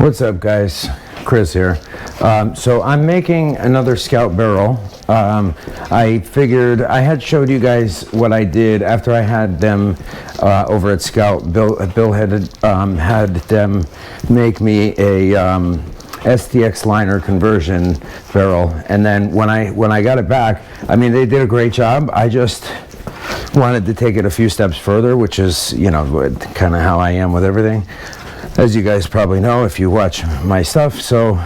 What's up, guys? Chris here. So I'm making another Skout barrel. I figured I had showed you guys what I did after I had them over at Skout. Bill had them make me a STX liner conversion barrel, and then when I got it back, I mean, they did a great job. I just wanted to take it a few steps further, which is, you know, kind of how I am with everything, as you guys probably know if you watch my stuff. So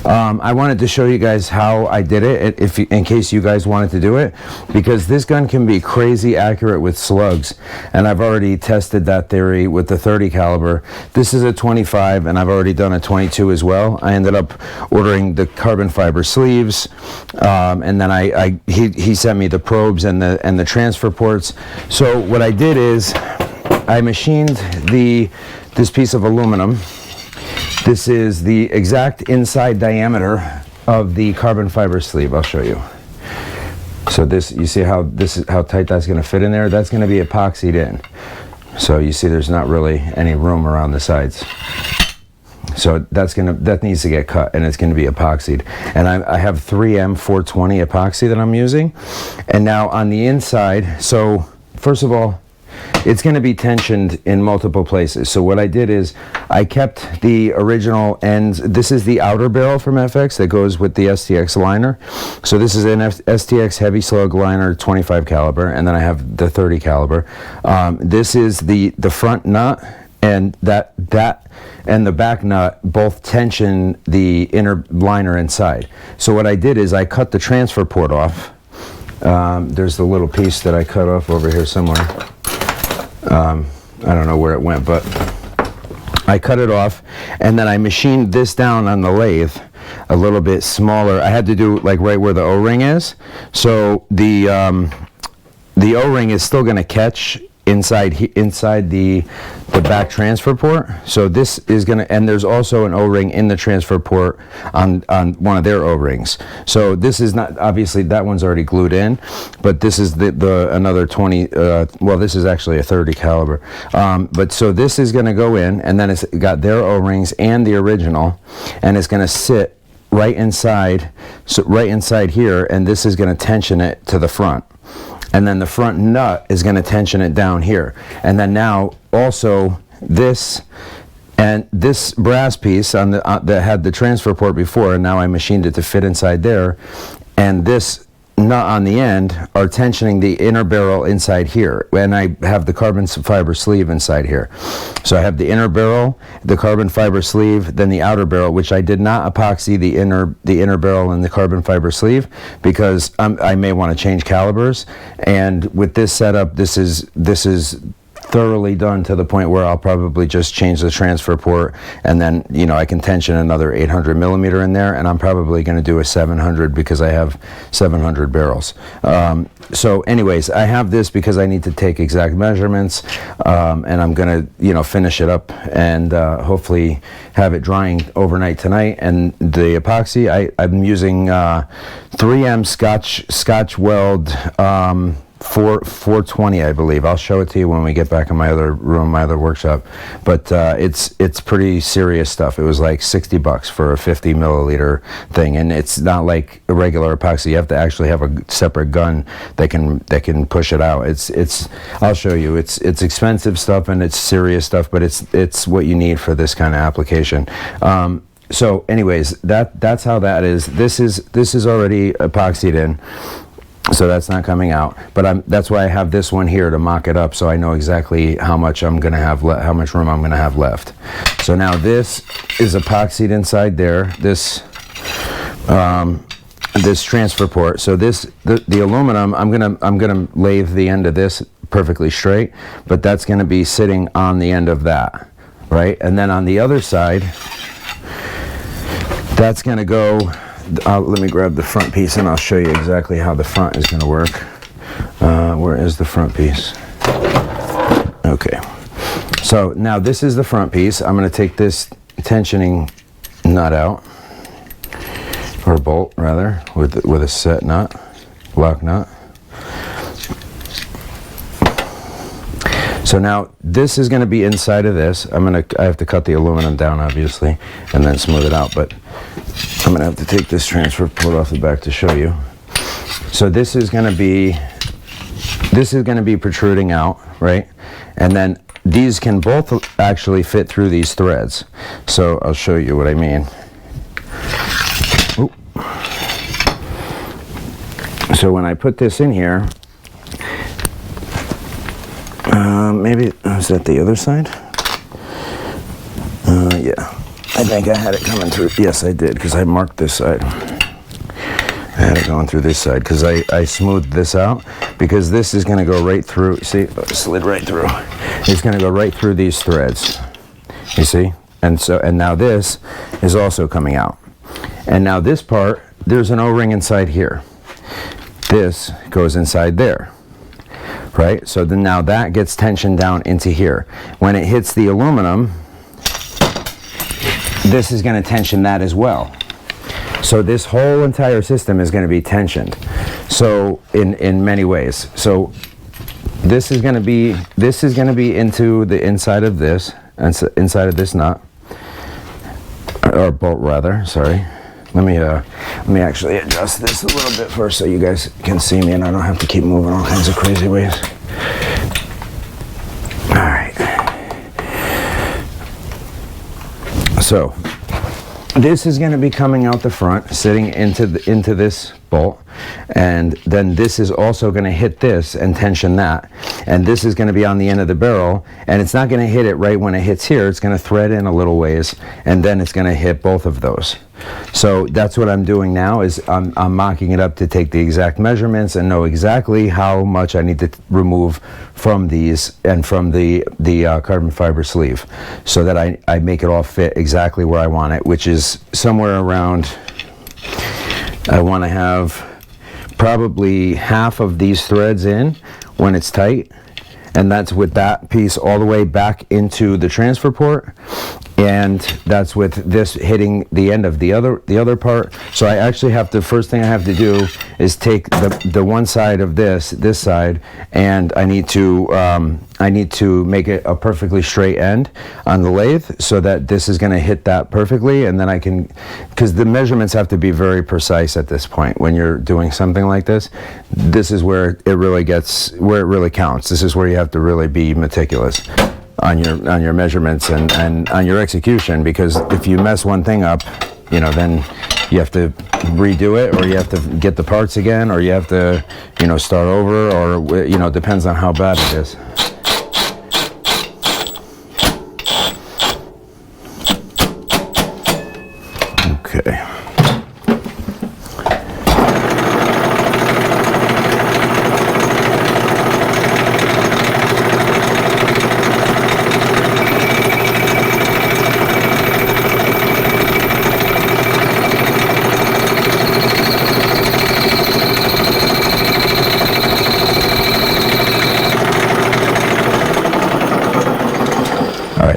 I wanted to show you guys how I did it, in case you guys wanted to do it, because this gun can be crazy accurate with slugs, and I've already tested that theory with the 30 caliber. This is a 25, and I've already done a 22 as well. I ended up ordering the carbon fiber sleeves, and then he sent me the probes and the transfer ports. So what I did is I machined this piece of aluminum. This is the exact inside diameter of the carbon fiber sleeve. I'll show you. So this, you see how tight that's going to fit in there? That's going to be epoxied in. So you see there's not really any room around the sides. So that needs to get cut, and it's going to be epoxied. And I have 3M 420 epoxy that I'm using. And now on the inside, so first of all, it's going to be tensioned in multiple places. So what I did is I kept the original ends. This is the outer barrel from FX that goes with the STX liner. So this is an STX heavy slug liner, 25 caliber, and then I have the 30 caliber. This is the front nut, and that and the back nut both tension the inner liner inside. So what I did is I cut the transfer port off. There's the little piece that I cut off over here somewhere. I don't know where it went, but I cut it off, and then I machined this down on the lathe a little bit smaller. I had to do like right where the O-ring is. So the O-ring is still going to catch inside the back transfer port. So this is going to, and there's also an O-ring in the transfer port on one of their O-rings. So this is not, obviously that one's already glued in, but this is the another 20, well, this is actually a 30 caliber. But so this is going to go in, and then it's got their O-rings and the original, and it's going to sit right inside, so right inside here, and this is going to tension it to the front. And then the front nut is going to tension it down here. And then now also this and this brass piece on the that had the transfer port before, and now I machined it to fit inside there, and this nut on the end are tensioning the inner barrel inside here, and I have the carbon fiber sleeve inside here. So I have the inner barrel, the carbon fiber sleeve, then the outer barrel, which I did not epoxy the inner barrel and the carbon fiber sleeve, because I may want to change calibers. And with this setup, this is thoroughly done to the point where I'll probably just change the transfer port, and then, you know, I can tension another 800 millimeter in there, and I'm probably going to do a 700 because I have 700 barrels. So anyways, I have this because I need to take exact measurements, and I'm going to, you know, finish it up and hopefully have it drying overnight tonight. And the epoxy, I'm using 3M Scotch Weld 420, I believe. I'll show it to you when we get back in my other room, my other workshop. But it's pretty serious stuff. It was like $60 for a 50 milliliter thing, and it's not like a regular epoxy. You have to actually have a separate gun that can push it out. I'll show you. It's expensive stuff, and it's serious stuff, but it's what you need for this kind of application. So anyways, that's how that is. This is already epoxied in, so that's not coming out, but that's why I have this one here to mock it up, so I know exactly how much I'm going to have how much room I'm going to have left. So now this is epoxied inside there. This transfer port. So the aluminum, I'm gonna lathe the end of this perfectly straight, but that's going to be sitting on the end of that, right? And then on the other side, that's going to go. Let me grab the front piece, and I'll show you exactly how the front is going to work. Where is the front piece? Okay. So now this is the front piece. I'm going to take this tensioning nut out, or bolt rather, with a set nut, lock nut. So now this is going to be inside of this. I have to cut the aluminum down, obviously, and then smooth it out, but I'm going to have to take this transfer port off the back to show you. So this is going to be protruding out, right? And then these can both actually fit through these threads. So I'll show you what I mean. Ooh. So when I put this in here, maybe, is that the other side? Yeah, I think I had it coming through. Yes, I did, because I marked this side. I had it going through this side, because I smoothed this out, because this is going to go right through. See, it slid right through. It's going to go right through these threads. You see? And now this is also coming out. And now this part, there's an O-ring inside here. This goes inside there. Right? So then now that gets tensioned down into here. When it hits the aluminum, this is going to tension that as well. So this whole entire system is going to be tensioned. So in many ways. So this is going to be into the inside of this, inside of this nut, or bolt rather. Sorry. Let me actually adjust this a little bit first so you guys can see me and I don't have to keep moving all kinds of crazy ways. All right. So this is going to be coming out the front, sitting into this bolt, and then this is also going to hit this and tension that, and this is going to be on the end of the barrel, and it's not going to hit it right when it hits here. It's going to thread in a little ways, and then it's going to hit both of those. So that's what I'm doing now, is I'm mocking it up to take the exact measurements and know exactly how much I need to remove from these and from the carbon fiber sleeve, so that I make it all fit exactly where I want it, which is somewhere around, I want to have probably half of these threads in when it's tight, and that's with that piece all the way back into the transfer port, and that's with this hitting the end of the other part. So I actually have to, first thing I have to do is take the one side of this side, and I need to make it a perfectly straight end on the lathe, so that this is going to hit that perfectly, and then I can, because the measurements have to be very precise at this point when you're doing something like this. This is where it really counts. This is where you have to really be meticulous on your measurements and on your execution, because if you mess one thing up, then you have to redo it, or you have to get the parts again, or you have to start over, or it depends on how bad it is. Okay.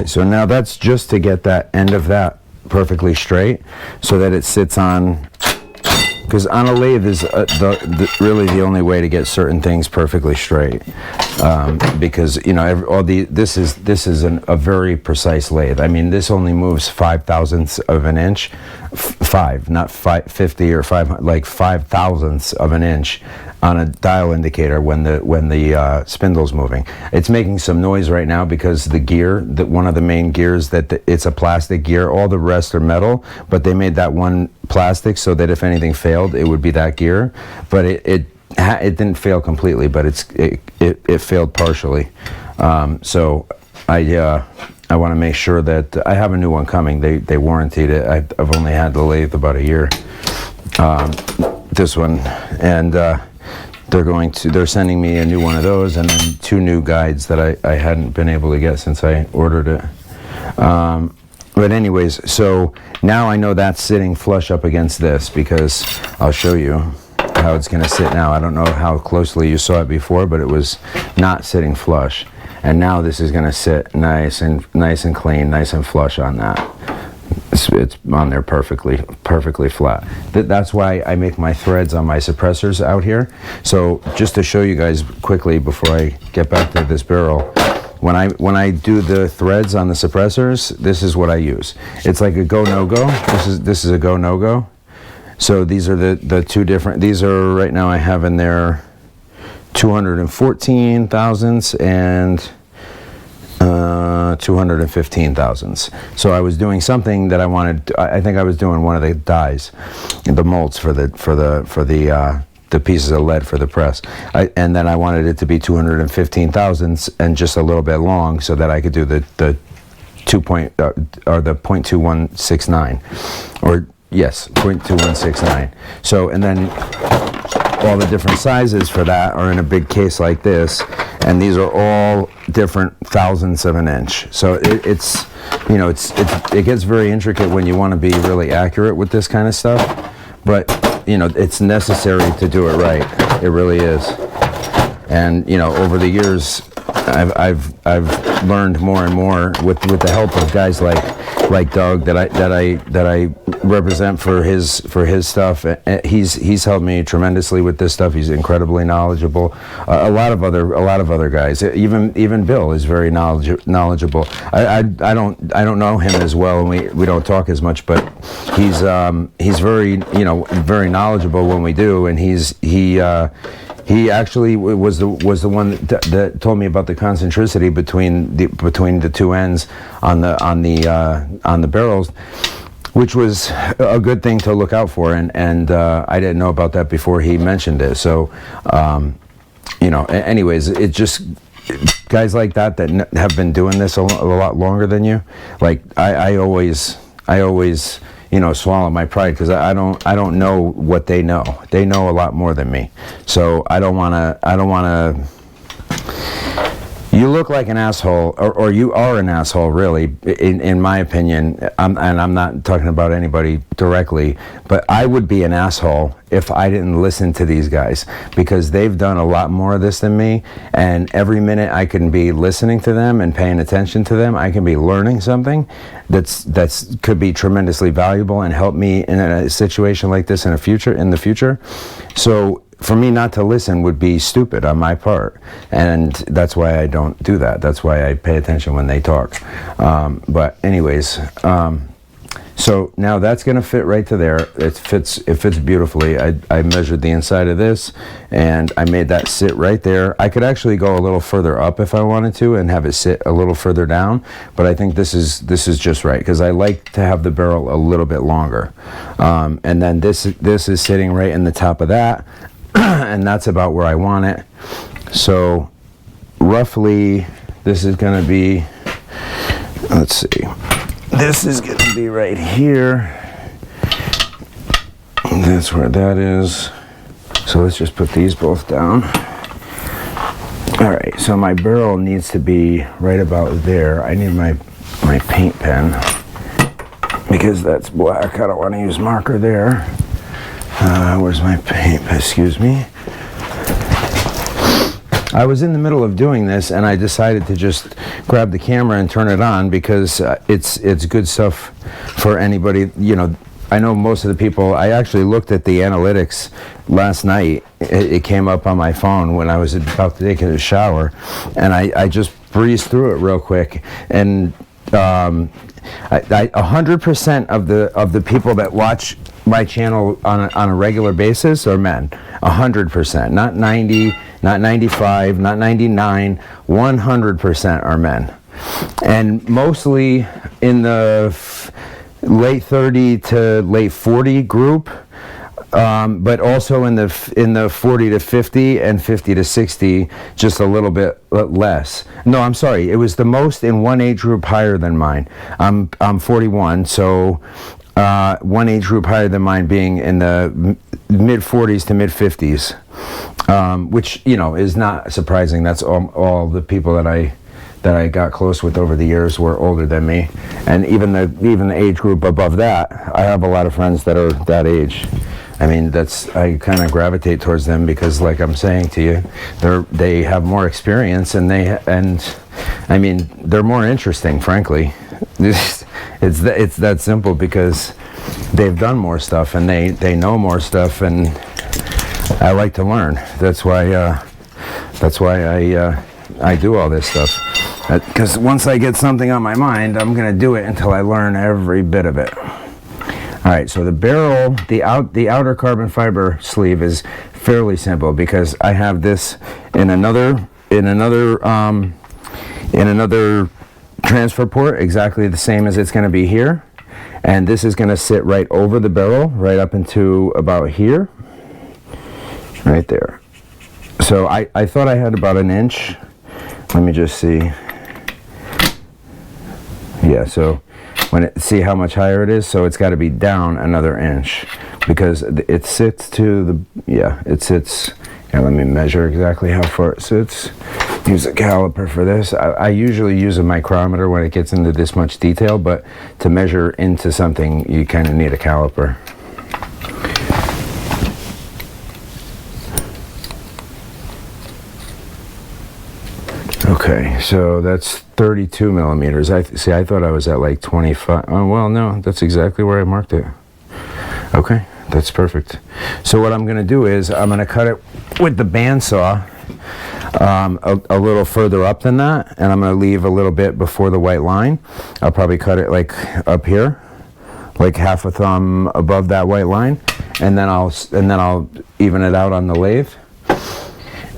So now that's just to get that end of that perfectly straight, so that it sits on, because on a lathe is really the only way to get certain things perfectly straight, because this is a very precise lathe. I mean, this only moves 5/1000ths of an inch, not 50 or 500, like 5/1000ths of an inch on a dial indicator when the spindle's moving. It's making some noise right now because the gear, one of the main gears, it's a plastic gear. All the rest are metal, but they made that one plastic so that if anything failed, it would be that gear. But it didn't fail completely, but it failed partially. So I want to make sure that I have a new one coming. They warranted it. I've only had the lathe about a year. This one, and they're sending me a new one of those, and then 2 new guides that I hadn't been able to get since I ordered it. But anyways, so now I know that's sitting flush up against this, because I'll show you how it's going to sit now. I don't know how closely you saw it before, but it was not sitting flush, and now this is going to sit nice and clean, nice and flush on that. It's on there perfectly flat. That's why I make my threads on my suppressors out here. So just to show you guys quickly before I get back to this barrel, when I do the threads on the suppressors, this is what I use. It's like a go no go. This is a go no go. So these are the two different. These are right now I have in there 214 thousandths and 215 thousandths. So I was doing something that I wanted. I think I was doing one of the dies, the molds for the pieces of lead for the press. And then I wanted it to be 215 thousandths and just a little bit long, so that I could do the 0.2169, or yes, 0.2169. So, and then all the different sizes for that are in a big case like this, and these are all different thousandths of an inch. So it gets very intricate when you want to be really accurate with this kind of stuff, but it's necessary to do it right. It really is. And over the years, I've learned more and more with the help of guys like Doug that I represent for his stuff. He's helped me tremendously with this stuff. He's incredibly knowledgeable. A lot of other guys, even Bill is very knowledgeable. I don't know him as well, and we don't talk as much, but he's very very knowledgeable when we do, and he actually was the one that told me about the concentricity between the two ends on the barrels, which was a good thing to look out for, and I didn't know about that before he mentioned it. So, anyways, it just guys like that have been doing this a lot longer than you. Like I always swallow my pride, because I don't know what they know. They know a lot more than me. So I don't wanna. You look like an asshole, or you are an asshole, really, in my opinion. And I'm not talking about anybody directly, but I would be an asshole if I didn't listen to these guys, because they've done a lot more of this than me. And every minute I can be listening to them and paying attention to them, I can be learning something that's could be tremendously valuable and help me in a situation like this in the future. So for me not to listen would be stupid on my part, and that's why I don't do that. That's why I pay attention when they talk. But anyways, so now that's going to fit right to there. It fits beautifully. I measured the inside of this, and I made that sit right there. I could actually go a little further up if I wanted to and have it sit a little further down, but I think this is just right, because I like to have the barrel a little bit longer. And then this is sitting right in the top of that, and that's about where I want it. So roughly this is going to be, let's see, this is going to be right here. That's where that is. So let's just put these both down. All right, so my barrel needs to be right about there. I need my paint pen, because that's black. I don't want to use marker there. Where's my paint? Excuse me. I was in the middle of doing this, and I decided to just grab the camera and turn it on, because it's good stuff for anybody. I know most of the people. I actually looked at the analytics last night. It came up on my phone when I was about to take a shower, and I just breezed through it real quick. And 100% of the people that watch my channel on a regular basis are men. 100%, not 90, not 95, not 99. 100% are men, and mostly in the late 30 to late 40 group, but also in the 40 to 50 and 50 to 60, just a little bit less. No, I'm sorry. It was the most in one age group higher than mine. I'm 41, so one age group higher than mine being in the mid 40s to mid 50s, which is not surprising. That's all the people that I got close with over the years were older than me, and even the age group above that, I have a lot of friends that are that age. I mean, I kind of gravitate towards them because, like I'm saying to you, they have more experience, and I mean, they're more interesting, frankly. It's that simple, because they've done more stuff and they know more stuff, and I like to learn. That's why I do all this stuff. Because once I get something on my mind, I'm going to do it until I learn every bit of it. All right, so the barrel, the outer carbon fiber sleeve is fairly simple because I have this in another transfer port, exactly the same as it's going to be here, and this is going to sit right over the barrel, right up into about here, right there. So I thought I had about an inch. Let me just see. Yeah, so see how much higher it is? So it's got to be down another inch because it sits to the, it sits, let me measure exactly how far it sits. Use a caliper for this. I usually use a micrometer when it gets into this much detail, but to measure into something, you kind of need a caliper. Okay, so that's 32 millimeters. I thought I was at like 25. Oh, well, no, that's exactly where I marked it. Okay, that's perfect. So what I'm going to do is I'm going to cut it with the bandsaw a little further up than that, and I'm going to leave a little bit before the white line. I'll probably cut it like up here, like half a thumb above that white line, and then I'll even it out on the lathe.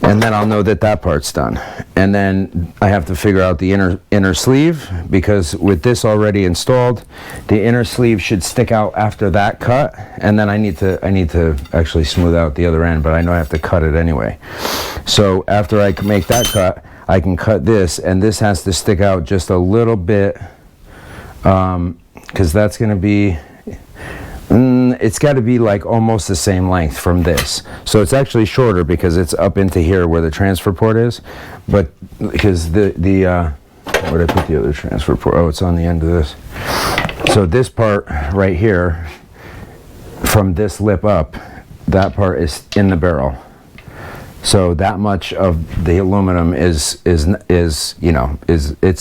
And then I'll know that that part's done. And then I have to figure out the inner sleeve, because with this already installed, the inner sleeve should stick out after that cut. And then I need to actually smooth out the other end, but I know I have to cut it anyway. So after I can make that cut, I can cut this, and this has to stick out just a little bit, because that's going to be, it's got to be like almost the same length from this. So it's actually shorter because it's up into here where the transfer port is, but because where did I put the other transfer port? Oh, it's on the end of this. So this part right here, from this lip up, that part is in the barrel. So that much of the aluminum is it's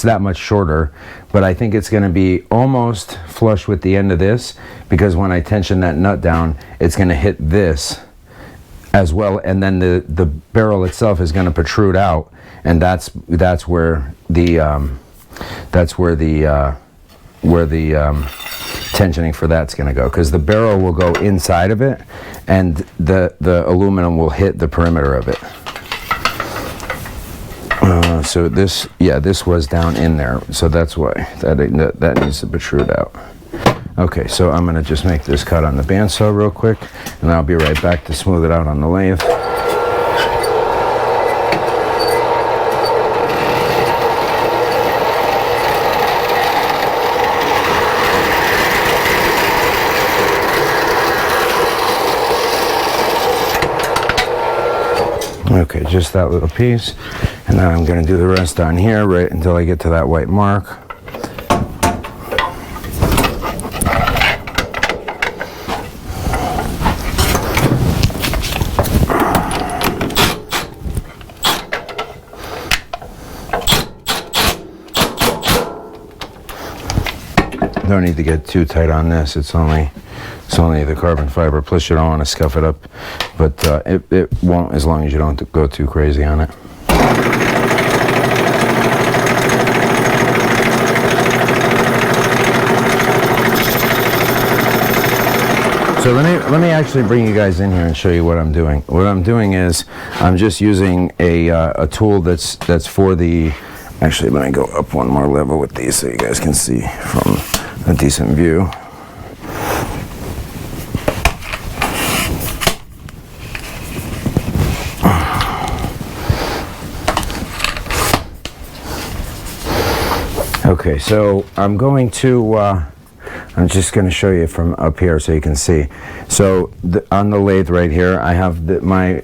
that much shorter, but I think it's going to be almost flush with the end of this, because when I tension that nut down, it's going to hit this as well, and then the barrel itself is going to protrude out, and that's where the tensioning for that's going to go, because the barrel will go inside of it and the aluminum will hit the perimeter of it. So this was down in there, so that's why that needs to protrude out. Okay, so I'm going to just make this cut on the bandsaw real quick, and I'll be right back to smooth it out on the lathe. Okay, just that little piece, and then I'm going to do the rest on here right until I get to that white mark. Don't need to get too tight on this. It's only the carbon fiber, plus you don't want to scuff it up, but it won't, as long as you don't go too crazy on it. So let me actually bring you guys in here and show you what I'm doing. What I'm doing is I'm just using a tool that's for the, actually let me go up one more level with these so you guys can see from a decent view. Okay, so I'm just going to show you from up here so you can see. So on the lathe right here, I have my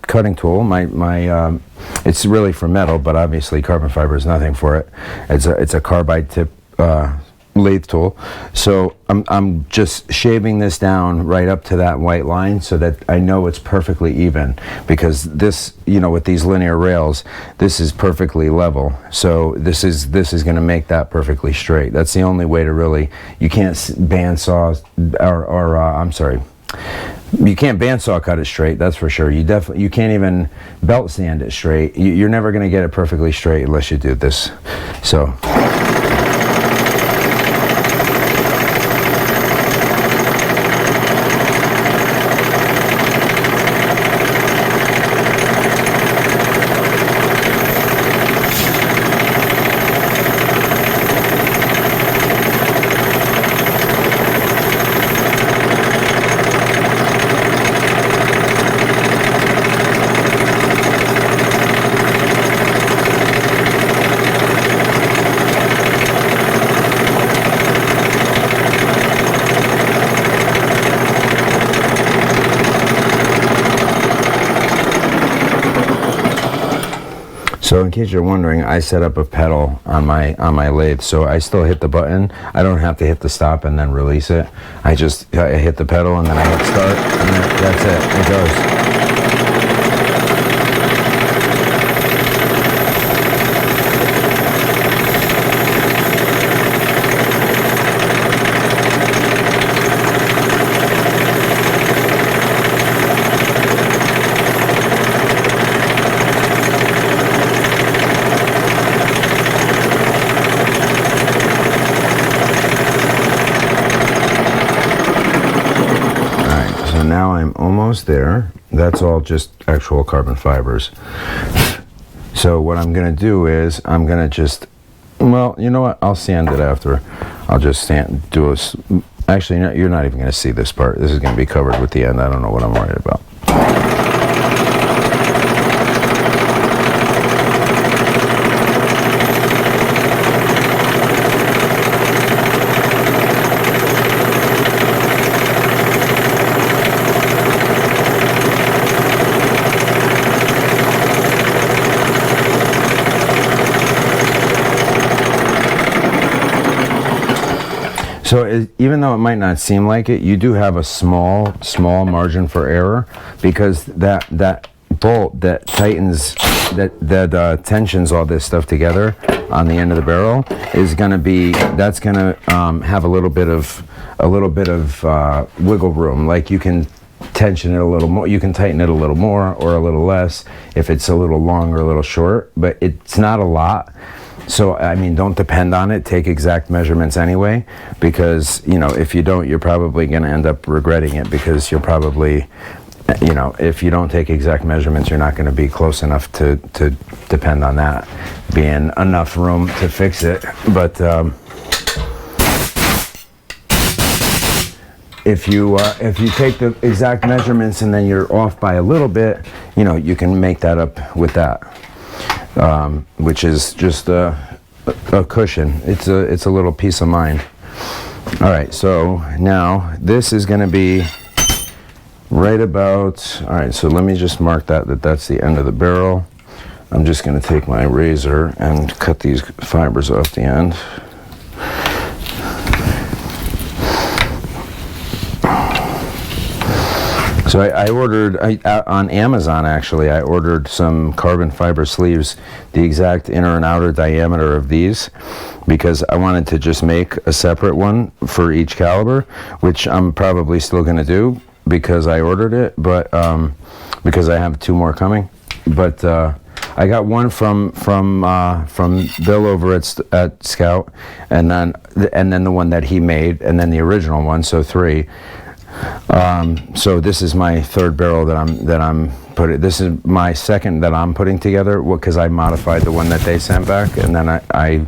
cutting tool. It's really for metal, but obviously carbon fiber is nothing for it. It's a carbide tip lathe tool. So I'm just shaving this down right up to that white line so that I know it's perfectly even, because this, with these linear rails, this is perfectly level. So this is going to make that perfectly straight. That's the only way to really, you can't bandsaw You can't bandsaw cut it straight, that's for sure. You can't even belt sand it straight. You're never going to get it perfectly straight unless you do this. So. So in case you're wondering, I set up a pedal on my lathe, so I still hit the button. I don't have to hit the stop and then release it. I hit the pedal and then I hit start, and that's it. It goes. Now I'm almost there. That's all just actual carbon fibers. So what I'm going to do is I'm going to just, well, you know what? I'll sand it after. I'll just actually, you're not even going to see this part. This is going to be covered with the end. I don't know what I'm worried about. So even though it might not seem like it, you do have a small margin for error, because that bolt that tightens, that tensions all this stuff together on the end of the barrel is going to be, that's going to have a little bit of wiggle room. Like you can tension it a little more, you can tighten it a little more or a little less if it's a little long or a little short, but it's not a lot. So, I mean, don't depend on it. Take exact measurements anyway, because, you know, if you don't, you're probably going to end up regretting it, because you'll probably, you know, if you don't take exact measurements, you're not going to be close enough to depend on that being enough room to fix it. But if you take the exact measurements and then you're off by a little bit, you know, you can make that up with that. Which is just a cushion. It's a little peace of mind. All right, so now this is going to be right about, all right, so let me just mark that's the end of the barrel. I'm just going to take my razor and cut these fibers off the end. So I ordered, on Amazon actually, I ordered some carbon fiber sleeves, the exact inner and outer diameter of these, because I wanted to just make a separate one for each caliber, which I'm probably still going to do because I ordered it, but because I have 2 more coming. But I got one from Bill over at Skout, and then the one that he made, and then the original one, so 3. So this is my 3rd barrel that I'm putting. This is my 2nd that I'm putting together, because I modified the one that they sent back, and then I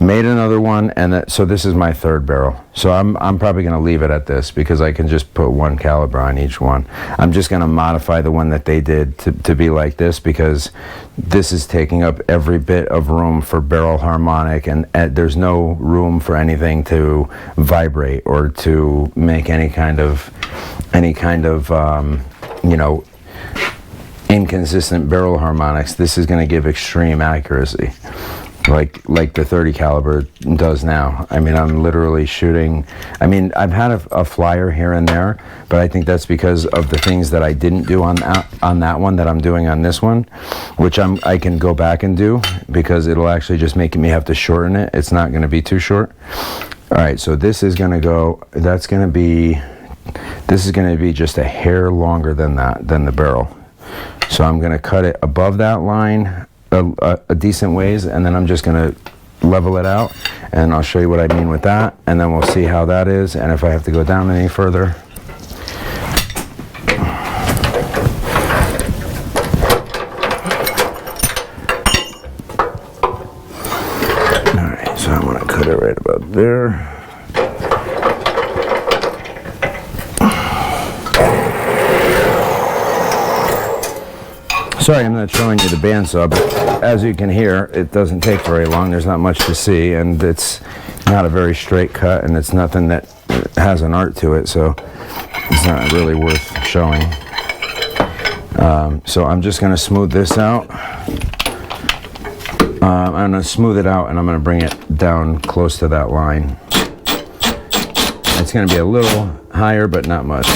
made another one, and so this is my 3rd barrel. So I'm probably going to leave it at this, because I can just put 1 caliber on each one. I'm just going to modify the one that they did to be like this, because this is taking up every bit of room for barrel harmonic, and there's no room for anything to vibrate or to make any kind of you know, inconsistent barrel harmonics. This is going to give extreme accuracy, like the 30 caliber does now. I mean, I'm literally shooting, I mean, I've had a flyer here and there, but I think that's because of the things that I didn't do on that one that I'm doing on this one, which I can go back and do, because it'll actually just make me have to shorten it. It's not going to be too short. All right, so this is going to go, that's going to be This is going to be just a hair longer than the barrel. So I'm going to cut it above that line a decent ways, and then I'm just going to level it out, and I'll show you what I mean with that, and then we'll see how that is, and if I have to go down any further. Alright, so I'm going to cut it right about there. Sorry, I'm not showing you the bandsaw, but as you can hear, it doesn't take very long. There's not much to see, and it's not a very straight cut, and it's nothing that has an art to it, so it's not really worth showing. So I'm just going to smooth this out. I'm going to smooth it out, and I'm going to bring it down close to that line. It's going to be a little higher, but not much.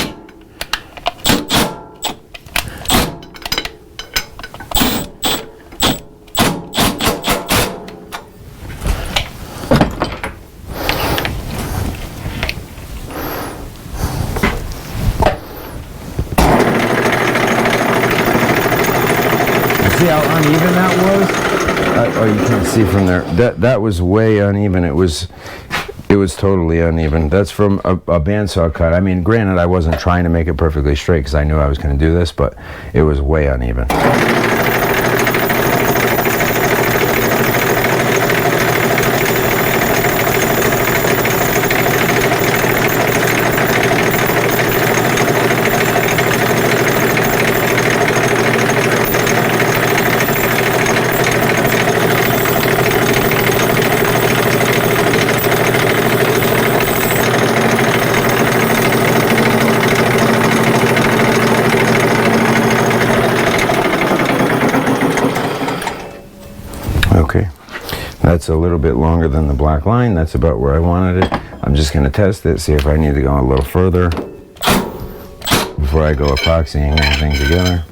See how uneven that was? Oh, you can't see from there. That was way uneven. It was totally uneven. That's from a bandsaw cut. I mean, granted, I wasn't trying to make it perfectly straight because I knew I was going to do this, but it was way uneven. Okay, that's a little bit longer than the black line. That's about where I wanted it. I'm just going to test it, see if I need to go a little further before I go epoxying everything together.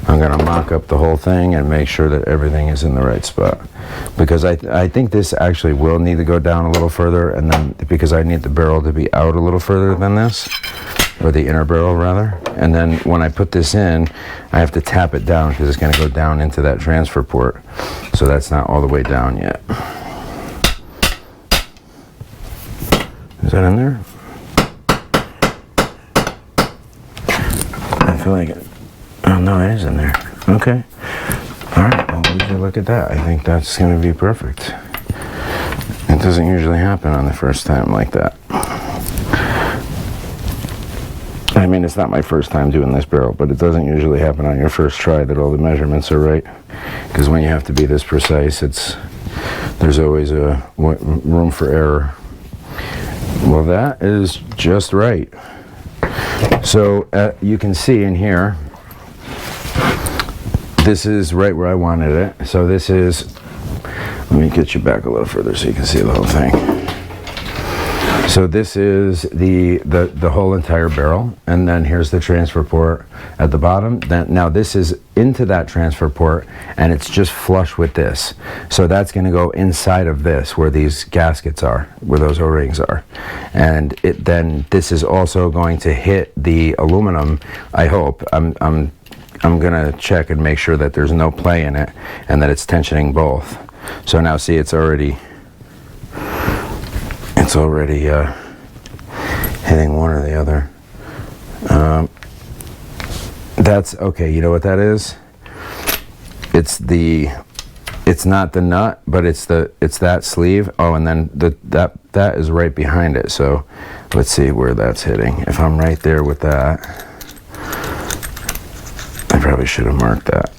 I'm going to mock up the whole thing and make sure that everything is in the right spot, because I think this actually will need to go down a little further, and then because I need the barrel to be out a little further than this, or the inner barrel rather, and then when I put this in, I have to tap it down because it's going to go down into that transfer port, so that's not all the way down yet. Is that in there? I feel like it. Oh no, it is in there. Okay. Alright, well, we should look at that. I think that's going to be perfect. It doesn't usually happen on the first time like that. I mean, it's not my first time doing this barrel, but it doesn't usually happen on your first try that all the measurements are right. Because when you have to be this precise, there's always a room for error. Well, that is just right. So you can see in here, this is right where I wanted it. So this is, let me get you back a little further so you can see the whole thing. So this is the whole entire barrel, and then here's the transfer port at the bottom. Now this is into that transfer port, and it's just flush with this. So that's going to go inside of this, where these gaskets are, where those O-rings are, and then this is also going to hit the aluminum. I hope. I'm going to check and make sure that there's no play in it, and that it's tensioning both. So now see, it's already hitting one or the other. That's okay. You know what that is? It's not the nut, but it's that sleeve. Oh, and then that is right behind it. So let's see where that's hitting. If I'm right there with that, I probably should have marked that,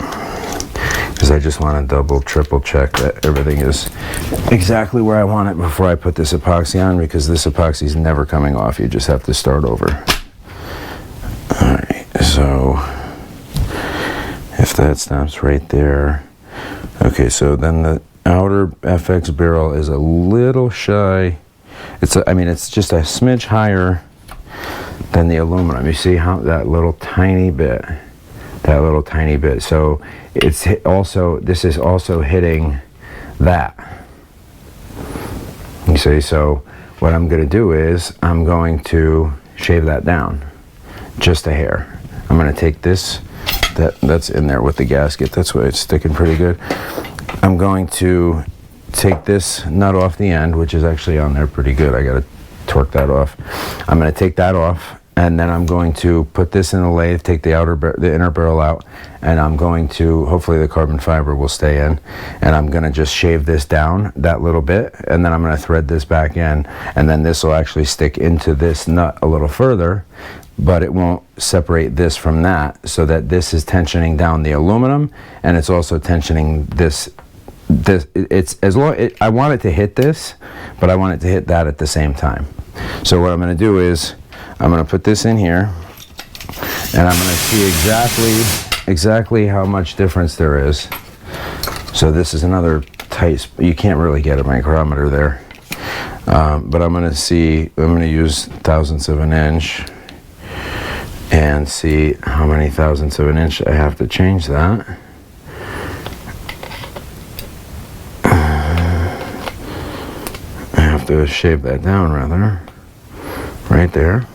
because I just want to double, triple check that everything is exactly where I want it before I put this epoxy on, because this epoxy is never coming off. You just have to start over. Alright, so if that stops right there. Okay, so then the outer FX barrel is a little shy. I mean, it's just a smidge higher than the aluminum. You see how that little tiny bit. So this is also hitting that. You see, so what I'm going to do is I'm going to shave that down. just a hair. I'm going to take this, that's in there with the gasket. That's why it's sticking pretty good. I'm going to take this nut off the end, which is actually on there pretty good. I got to torque that off. I'm going to take that off, and then I'm going to put this in the lathe, take the inner barrel out, and I'm going to, hopefully the carbon fiber will stay in, and I'm going to just shave this down that little bit, and then I'm going to thread this back in, and then this will actually stick into this nut a little further, but it won't separate this from that, so that this is tensioning down the aluminum, and it's also tensioning this. It's as long, I want it to hit this, but I want it to hit that at the same time. So what I'm going to do is I'm going to put this in here, and I'm going to see exactly how much difference there is. So this is another tight, you can't really get a micrometer there, but I'm going to use thousandths of an inch and see how many thousandths of an inch I have to change that. I have to shave that down rather, right there.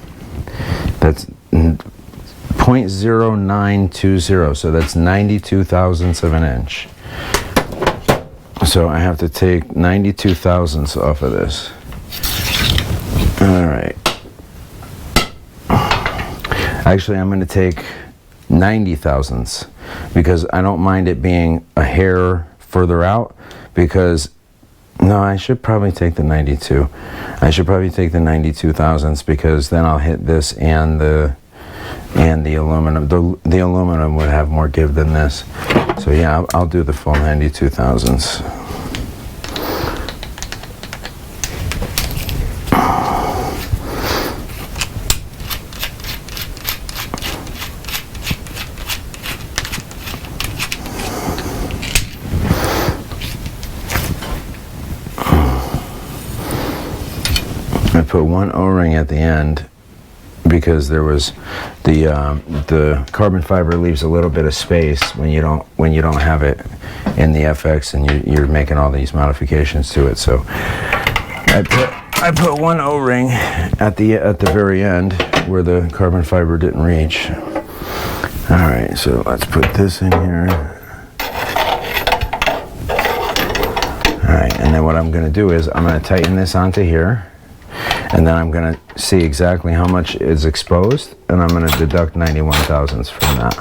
That's 0.0920, so that's 92 thousandths of an inch. So I have to take 92 thousandths off of this. All right. Actually, I'm going to take 90 thousandths because I don't mind it being a hair further out, because no, I should probably take the 92. I should probably take the 92 thousandths, because then I'll hit this and the aluminum. The aluminum would have more give than this. So yeah, I'll do the full 92 thousandths. I put one O-ring at the end because there was the carbon fiber leaves a little bit of space when you don't have it in the FX and you're making all these modifications to it. So I put one O-ring at the very end where the carbon fiber didn't reach. All right, so let's put this in here. All right, and then what I'm going to do is I'm going to tighten this onto here. And then I'm going to see exactly how much is exposed, and I'm going to deduct 91 thousandths from that.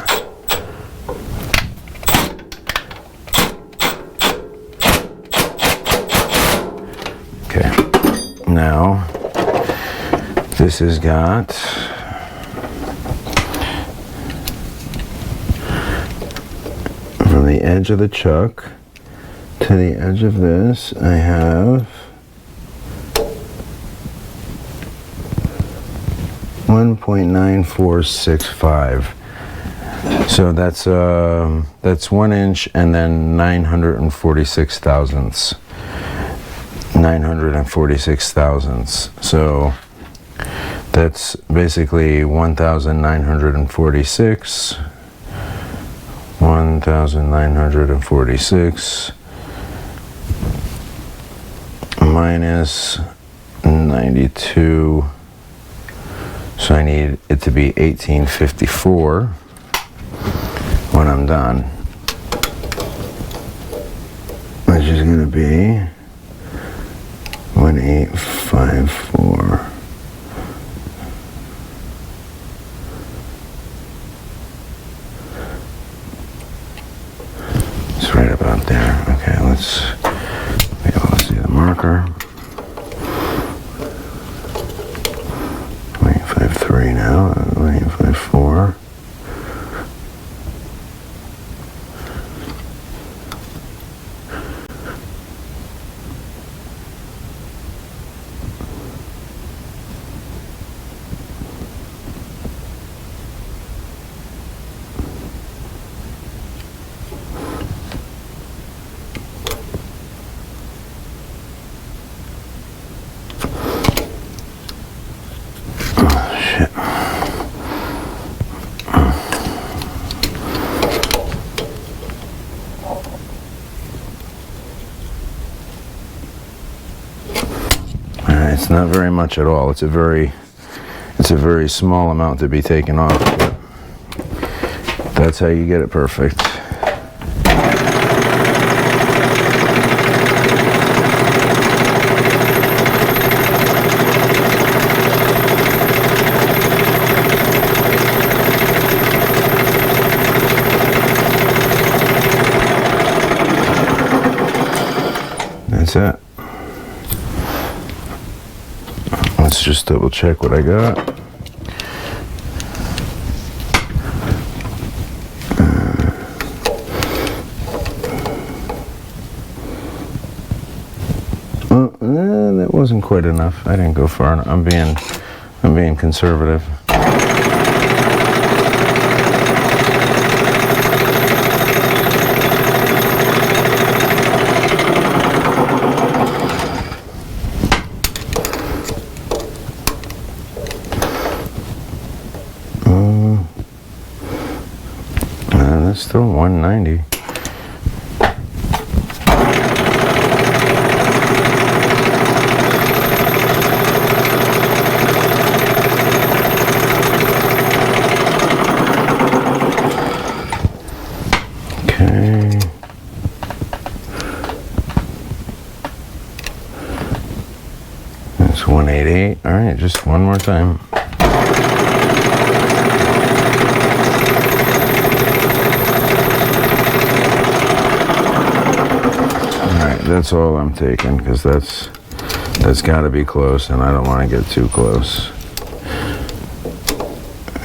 Okay, now this has got from the edge of the chuck to the edge of this, I have 1.9465. So that's 1 inch and then 946 thousandths. 946 thousandths. So that's basically 1,946. 1,946 minus 92. So I need it to be 1854 when I'm done, which is going to be 1854. It's right about there. Okay, let's be able to see the marker. 1853 now, 1854. It's not very much at all. It's it's a very small amount to be taken off, but that's how you get it perfect. That's it. Let's just double check what I got. That wasn't quite enough. I didn't go far enough. I'm being conservative. That's still 190. Okay. That's 188. All right, just one more time. That's all I'm taking, because that's got to be close, and I don't want to get too close.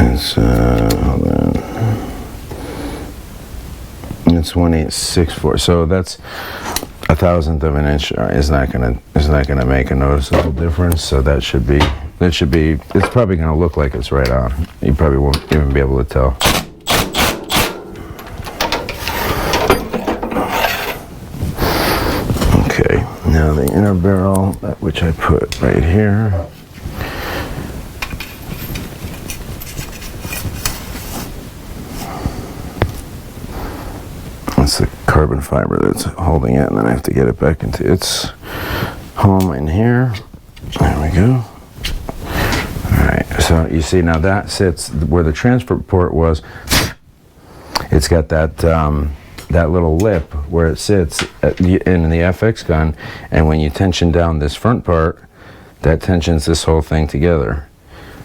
It's hold on. It's 1864. So that's 1/1000th of an inch. Is not gonna make a noticeable difference. So that should be. It's probably gonna look like it's right on. You probably won't even be able to tell. Okay, now the inner barrel, which I put right here. That's the carbon fiber that's holding it, and then I have to get it back into its home in here. There we go. Alright, so you see now that sits where the transfer port was. It's got that that little lip where it sits in the FX gun, and when you tension down this front part, that tensions this whole thing together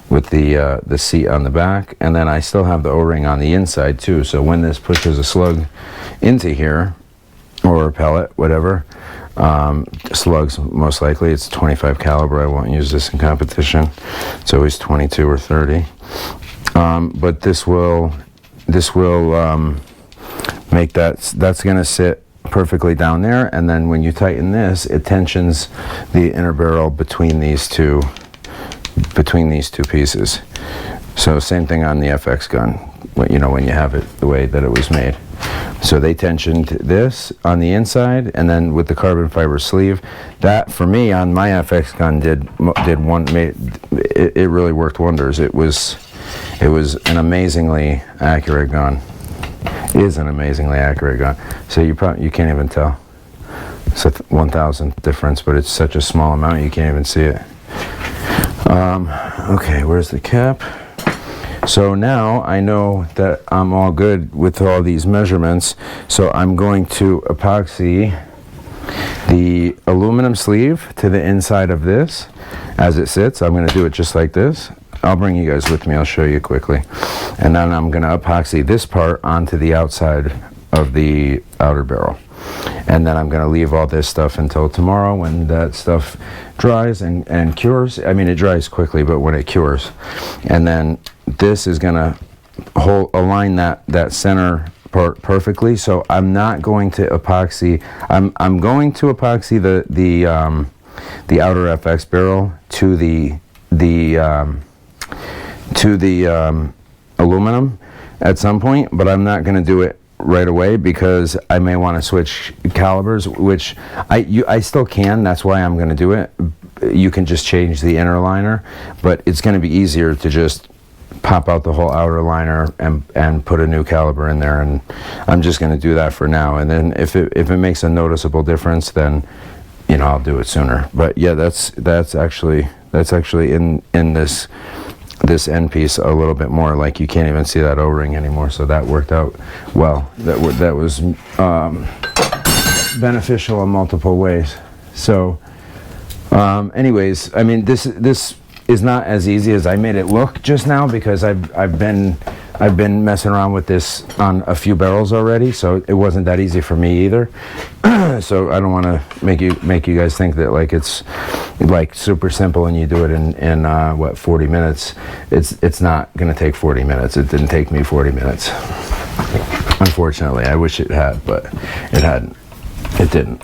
with the seat on the back, and then I still have the O-ring on the inside too, so when this pushes a slug into here, or a pellet, whatever, slugs most likely, it's 25 caliber, I won't use this in competition, it's always 22 or 30, but this will make that's going to sit perfectly down there, and then when you tighten this, it tensions the inner barrel between these two pieces. So same thing on the FX gun, when you have it the way that it was made. So they tensioned this on the inside, and then with the carbon fiber sleeve, that for me on my FX gun it really worked wonders. It was an amazingly accurate gun. Is an amazingly accurate gun. So you can't even tell. It's a 1/1000th difference, but it's such a small amount you can't even see it. Okay, where's the cap? So now I know that I'm all good with all these measurements. So I'm going to epoxy the aluminum sleeve to the inside of this as it sits. I'm going to do it just like this. I'll bring you guys with me, I'll show you quickly. And then I'm going to epoxy this part onto the outside of the outer barrel. And then I'm going to leave all this stuff until tomorrow when that stuff dries and cures. I mean, it dries quickly, but when it cures. And then this is going to align that center part perfectly. So I'm not going to epoxy, I'm going to epoxy the outer FX barrel to the aluminum at some point, but I'm not going to do it right away because I may want to switch calibers, which I still can. That's why I'm going to do it. You can just change the inner liner, but it's going to be easier to just pop out the whole outer liner and put a new caliber in there, and I'm just going to do that for now. And then if it makes a noticeable difference, then I'll do it sooner. But yeah, that's actually in this this end piece a little bit more. Like you can't even see that O-ring anymore, so that worked out well. That was beneficial in multiple ways. So anyways, I mean, this is not as easy as I made it look just now, because I've been messing around with this on a few barrels already, so it wasn't that easy for me either. So I don't want to make you guys think that like it's like super simple and you do it in what, 40 minutes. It's not gonna take 40 minutes. It didn't take me 40 minutes, unfortunately. I wish it had, but it hadn't. It didn't.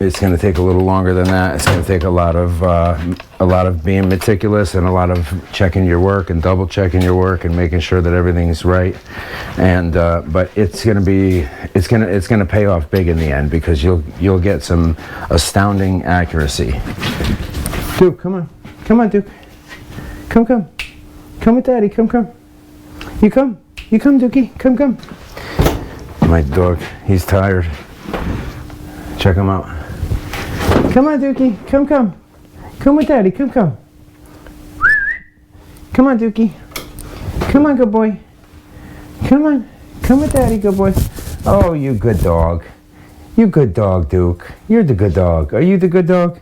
It's going to take a little longer than that. It's going to take a lot of being meticulous, and a lot of checking your work and double checking your work and making sure that everything's right. And but it's going to pay off big in the end, because you'll get some astounding accuracy. Duke, come on, Duke, come with Daddy, come, you come, Dookie, come. My dog, he's tired. Check him out. Come on, Dookie. Come with Daddy. Come. Come on, Dookie. Come on, good boy. Come on. Come with Daddy, good boy. Oh, you good dog. You good dog, Duke. You're the good dog. Are you the good dog?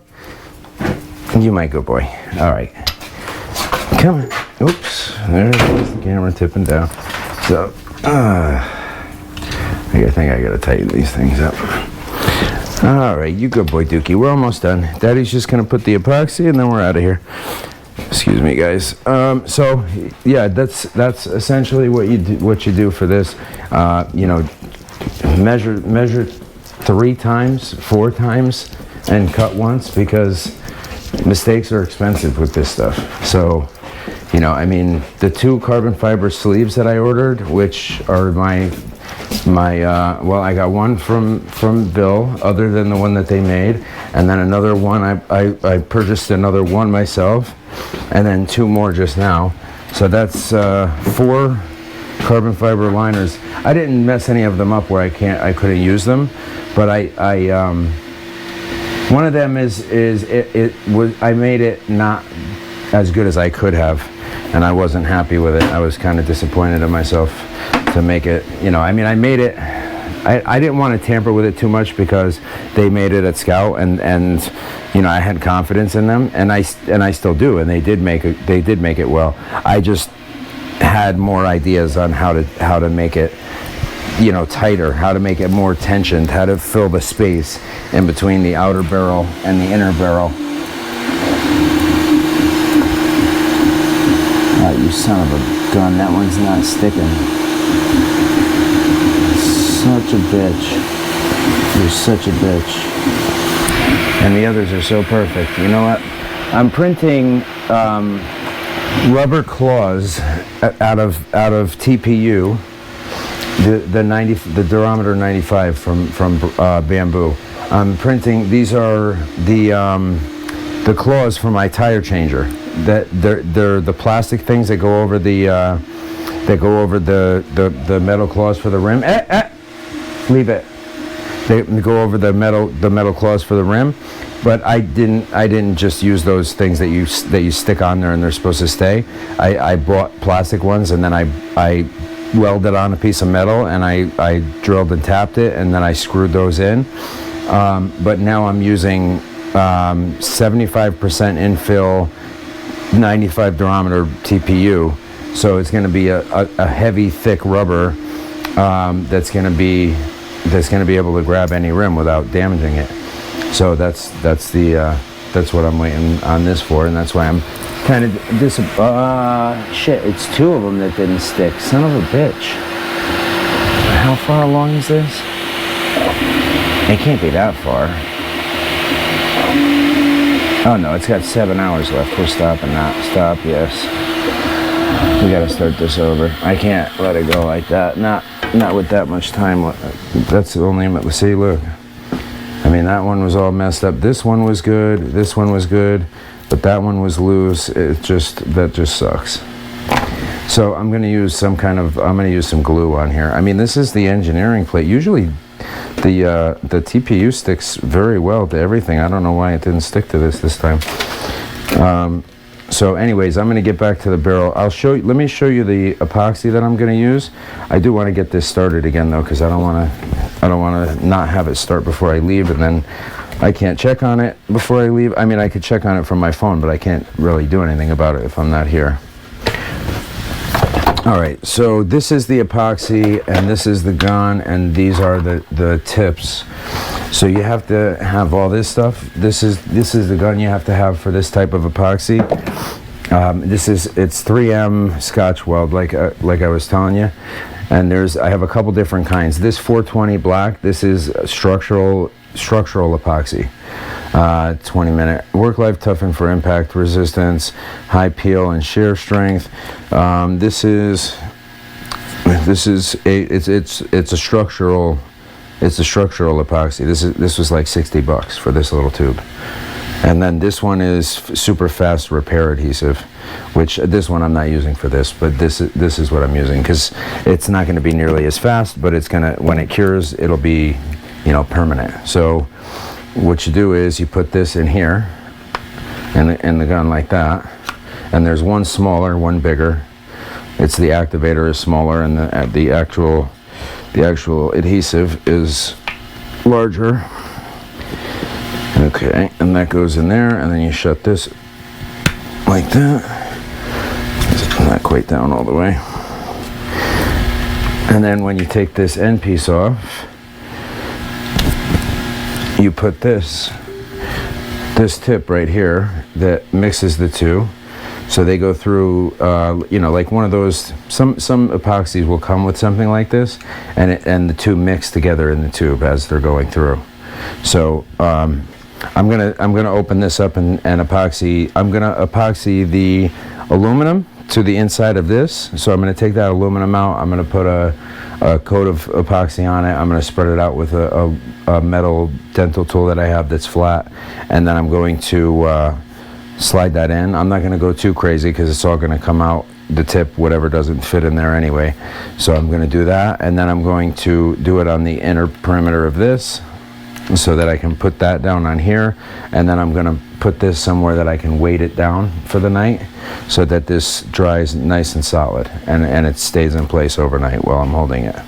You my good boy. All right. Come on. Oops. There goes the camera tipping down. So, I think I gotta tighten these things up. All right, you good boy, Dookie. We're almost done. Daddy's just gonna put the epoxy, and then we're out of here. Excuse me, guys. So yeah, that's essentially what you do for this. You know, measure 3 times, 4 times, and cut once, because mistakes are expensive with this stuff. So, you know, I mean, the 2 carbon fiber sleeves that I ordered, which are my well, I got one from Bill, other than the one that they made, and then another one I purchased another one myself, and then 2 more just now. So that's 4 carbon fiber liners. I didn't mess any of them up where I couldn't use them, but one of them I made it not as good as I could have, and I wasn't happy with it. I was kind of disappointed in myself to make it, you know, I mean, I made it, I didn't want to tamper with it too much, because they made it at Skout, and you know, I had confidence in them, and I still do, and they did make it well. I just had more ideas on how to make it, you know, tighter, how to make it more tensioned, how to fill the space in between the outer barrel and the inner barrel. Oh, you son of a gun, that one's not sticking. Such a bitch. You're such a bitch. And the others are so perfect. You know what? I'm printing rubber claws out of TPU, the durometer 95 from Bamboo. I'm printing. These are the claws for my tire changer. That they're the plastic things that go over the metal claws for the rim. Leave it. They go over the metal claws for the rim, but I didn't just use those things that you stick on there and they're supposed to stay. I bought plastic ones, and then I welded on a piece of metal, and I drilled and tapped it, and then I screwed those in. But now I'm using 75% infill, 95 durometer TPU. So it's going to be a heavy, thick rubber that's going to be able to grab any rim without damaging it. So that's what I'm waiting on this for, and that's why I'm kind of shit. It's 2 of them that didn't stick. Son of a bitch. How far along is this? It can't be that far. Oh no, it's got 7 hours left. We're stopping now. Stop. Yes. We gotta start this over. I can't let it go like that. Not with that much time. That's the only. See, look. I mean, that one was all messed up. This one was good. This one was good, but that one was loose. That just sucks. So I'm gonna use some glue on here. I mean, this is the engineering plate. Usually, the TPU sticks very well to everything. I don't know why it didn't stick to this time. So anyways, I'm going to get back to the barrel. Let me show you the epoxy that I'm going to use. I do want to get this started again though, because I don't want to not have it start before I leave, and then I can't check on it before I leave. I mean, I could check on it from my phone, but I can't really do anything about it if I'm not here. All right, so this is the epoxy, and this is the gun, and these are the tips. So you have to have all this stuff. This is the gun you have to have for this type of epoxy. It's 3M Scotch Weld, like I was telling you. And I have a couple different kinds. This 420 black, this is structural epoxy. 20-minute work life, toughened for impact resistance, high peel and shear strength. It's a structural epoxy. This was like $60 for this little tube. And then this one is super fast repair adhesive, which this one I'm not using for this, but this is what I'm using, because it's not going to be nearly as fast, but it's gonna, when it cures, it'll be, permanent. So what you do is you put this in here, in the gun like that, and there's one smaller, one bigger. It's the activator is smaller, and the actual adhesive is larger. Okay, and that goes in there, and then you shut this like that. It's not quite down all the way. And then when you take this end piece off, you put this tip right here that mixes the two. So they go through, like one of those, some epoxies will come with something like this, and the two mix together in the tube as they're going through. So I'm gonna open this up and epoxy. I'm gonna epoxy the aluminum to the inside of this. So I'm gonna take that aluminum out. I'm gonna put a coat of epoxy on it. I'm gonna spread it out with a metal dental tool that I have that's flat, and then I'm going to slide that in. I'm not going to go too crazy because it's all going to come out the tip, whatever doesn't fit in there anyway. So I'm going to do that, and then I'm going to do it on the inner perimeter of this so that I can put that down on here, and then I'm going to put this somewhere that I can weight it down for the night so that this dries nice and solid, and it stays in place overnight while I'm holding it.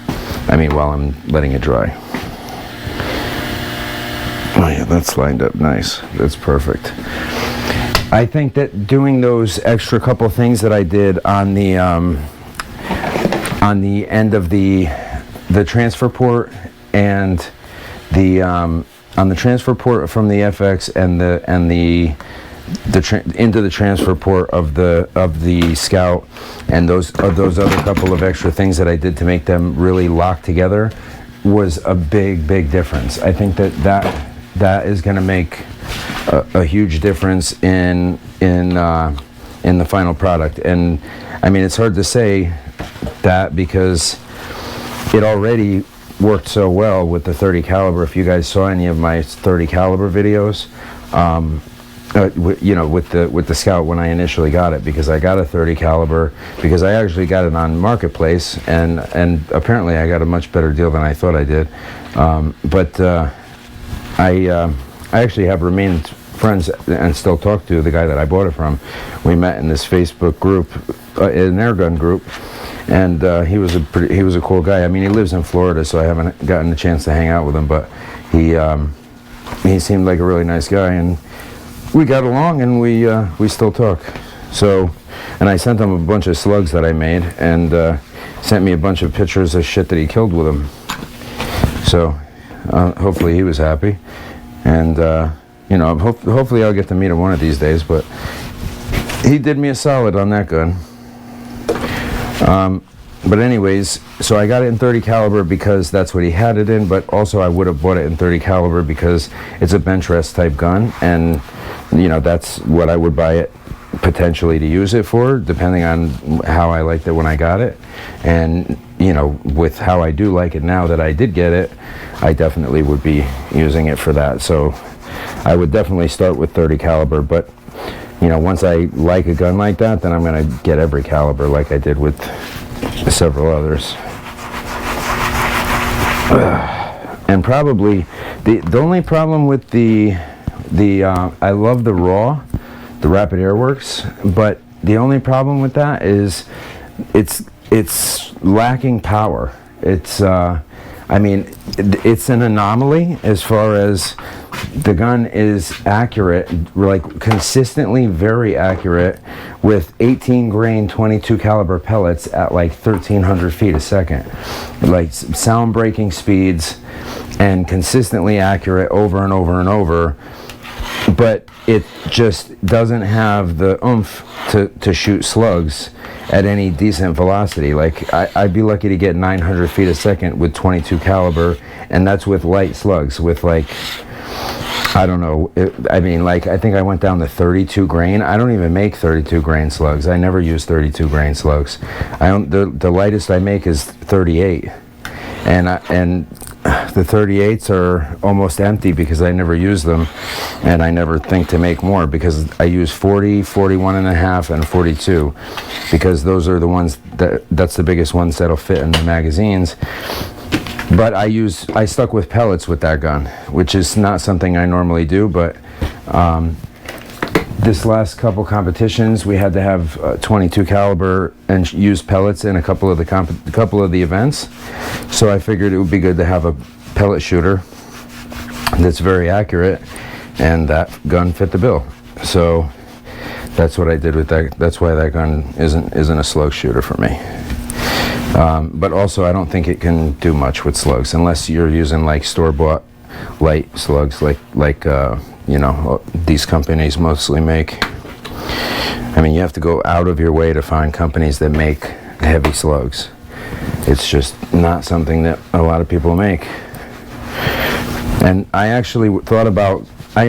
While I'm letting it dry. Oh yeah, that's lined up nice. That's perfect. I think that doing those extra couple things that I did on the end of the transfer port and on the transfer port from the FX into the transfer port of the Skout, and those other couple of extra things that I did to make them really lock together was a big difference. I think that is going to make a huge difference in the final product. And it's hard to say that because it already worked so well with the 30 caliber. If you guys saw any of my 30 caliber videos, with the Skout when I initially got it, because I got a 30 caliber because I actually got it on Marketplace, and apparently I got a much better deal than I thought I did. I actually have remained friends and still talk to the guy that I bought it from. We met in this Facebook group, an airgun group, and he was a cool guy. He lives in Florida, so I haven't gotten a chance to hang out with him, but he seemed like a really nice guy, and we got along, and we still talk. So, and I sent him a bunch of slugs that I made, and sent me a bunch of pictures of shit that he killed with them. So hopefully he was happy. And hopefully I'll get to meet him one of these days, but he did me a solid on that gun. But anyways, so I got it in 30 caliber because that's what he had it in, but also I would have bought it in 30 caliber because it's a bench rest type gun, and that's what I would buy it potentially to use it for, depending on how I liked it when I got it. And with how I do like it now that I did get it, I definitely would be using it for that. So I would definitely start with 30 caliber, but once I like a gun like that, then I'm going to get every caliber like I did with several others. And probably the only problem with the I love the raw, the Rapid Air works, but the only problem with that is it's lacking power. It's I mean, it's an anomaly as far as the gun is accurate, like consistently very accurate, with 18 grain 22 caliber pellets at like 1,300 feet a second, like sound breaking speeds, and consistently accurate over and over and over. But it just doesn't have the oomph to shoot slugs at any decent velocity. Like I'd be lucky to get 900 feet a second with 22 caliber, and that's with light slugs. With like, I don't know, I mean, like, I think I went down to 32 grain. I don't even make 32 grain slugs. I never use 32 grain slugs. The lightest I make is 38, and the 38s are almost empty because I never use them, and I never think to make more because I use 40, 41 and a half, and 42, because those are the ones that's the biggest ones that'll fit in the magazines. But I stuck with pellets with that gun, which is not something I normally do, but this last couple competitions we had to have 22 caliber and use pellets in a couple of the events. So I figured it would be good to have a pellet shooter that's very accurate, and that gun fit the bill. So that's what I did with that. That's why that gun isn't a slug shooter for me. But also, I don't think it can do much with slugs unless you're using like store-bought light slugs, like you know, these companies mostly make. I mean, you have to go out of your way to find companies that make heavy slugs. It's just not something that a lot of people make. And I actually thought about. I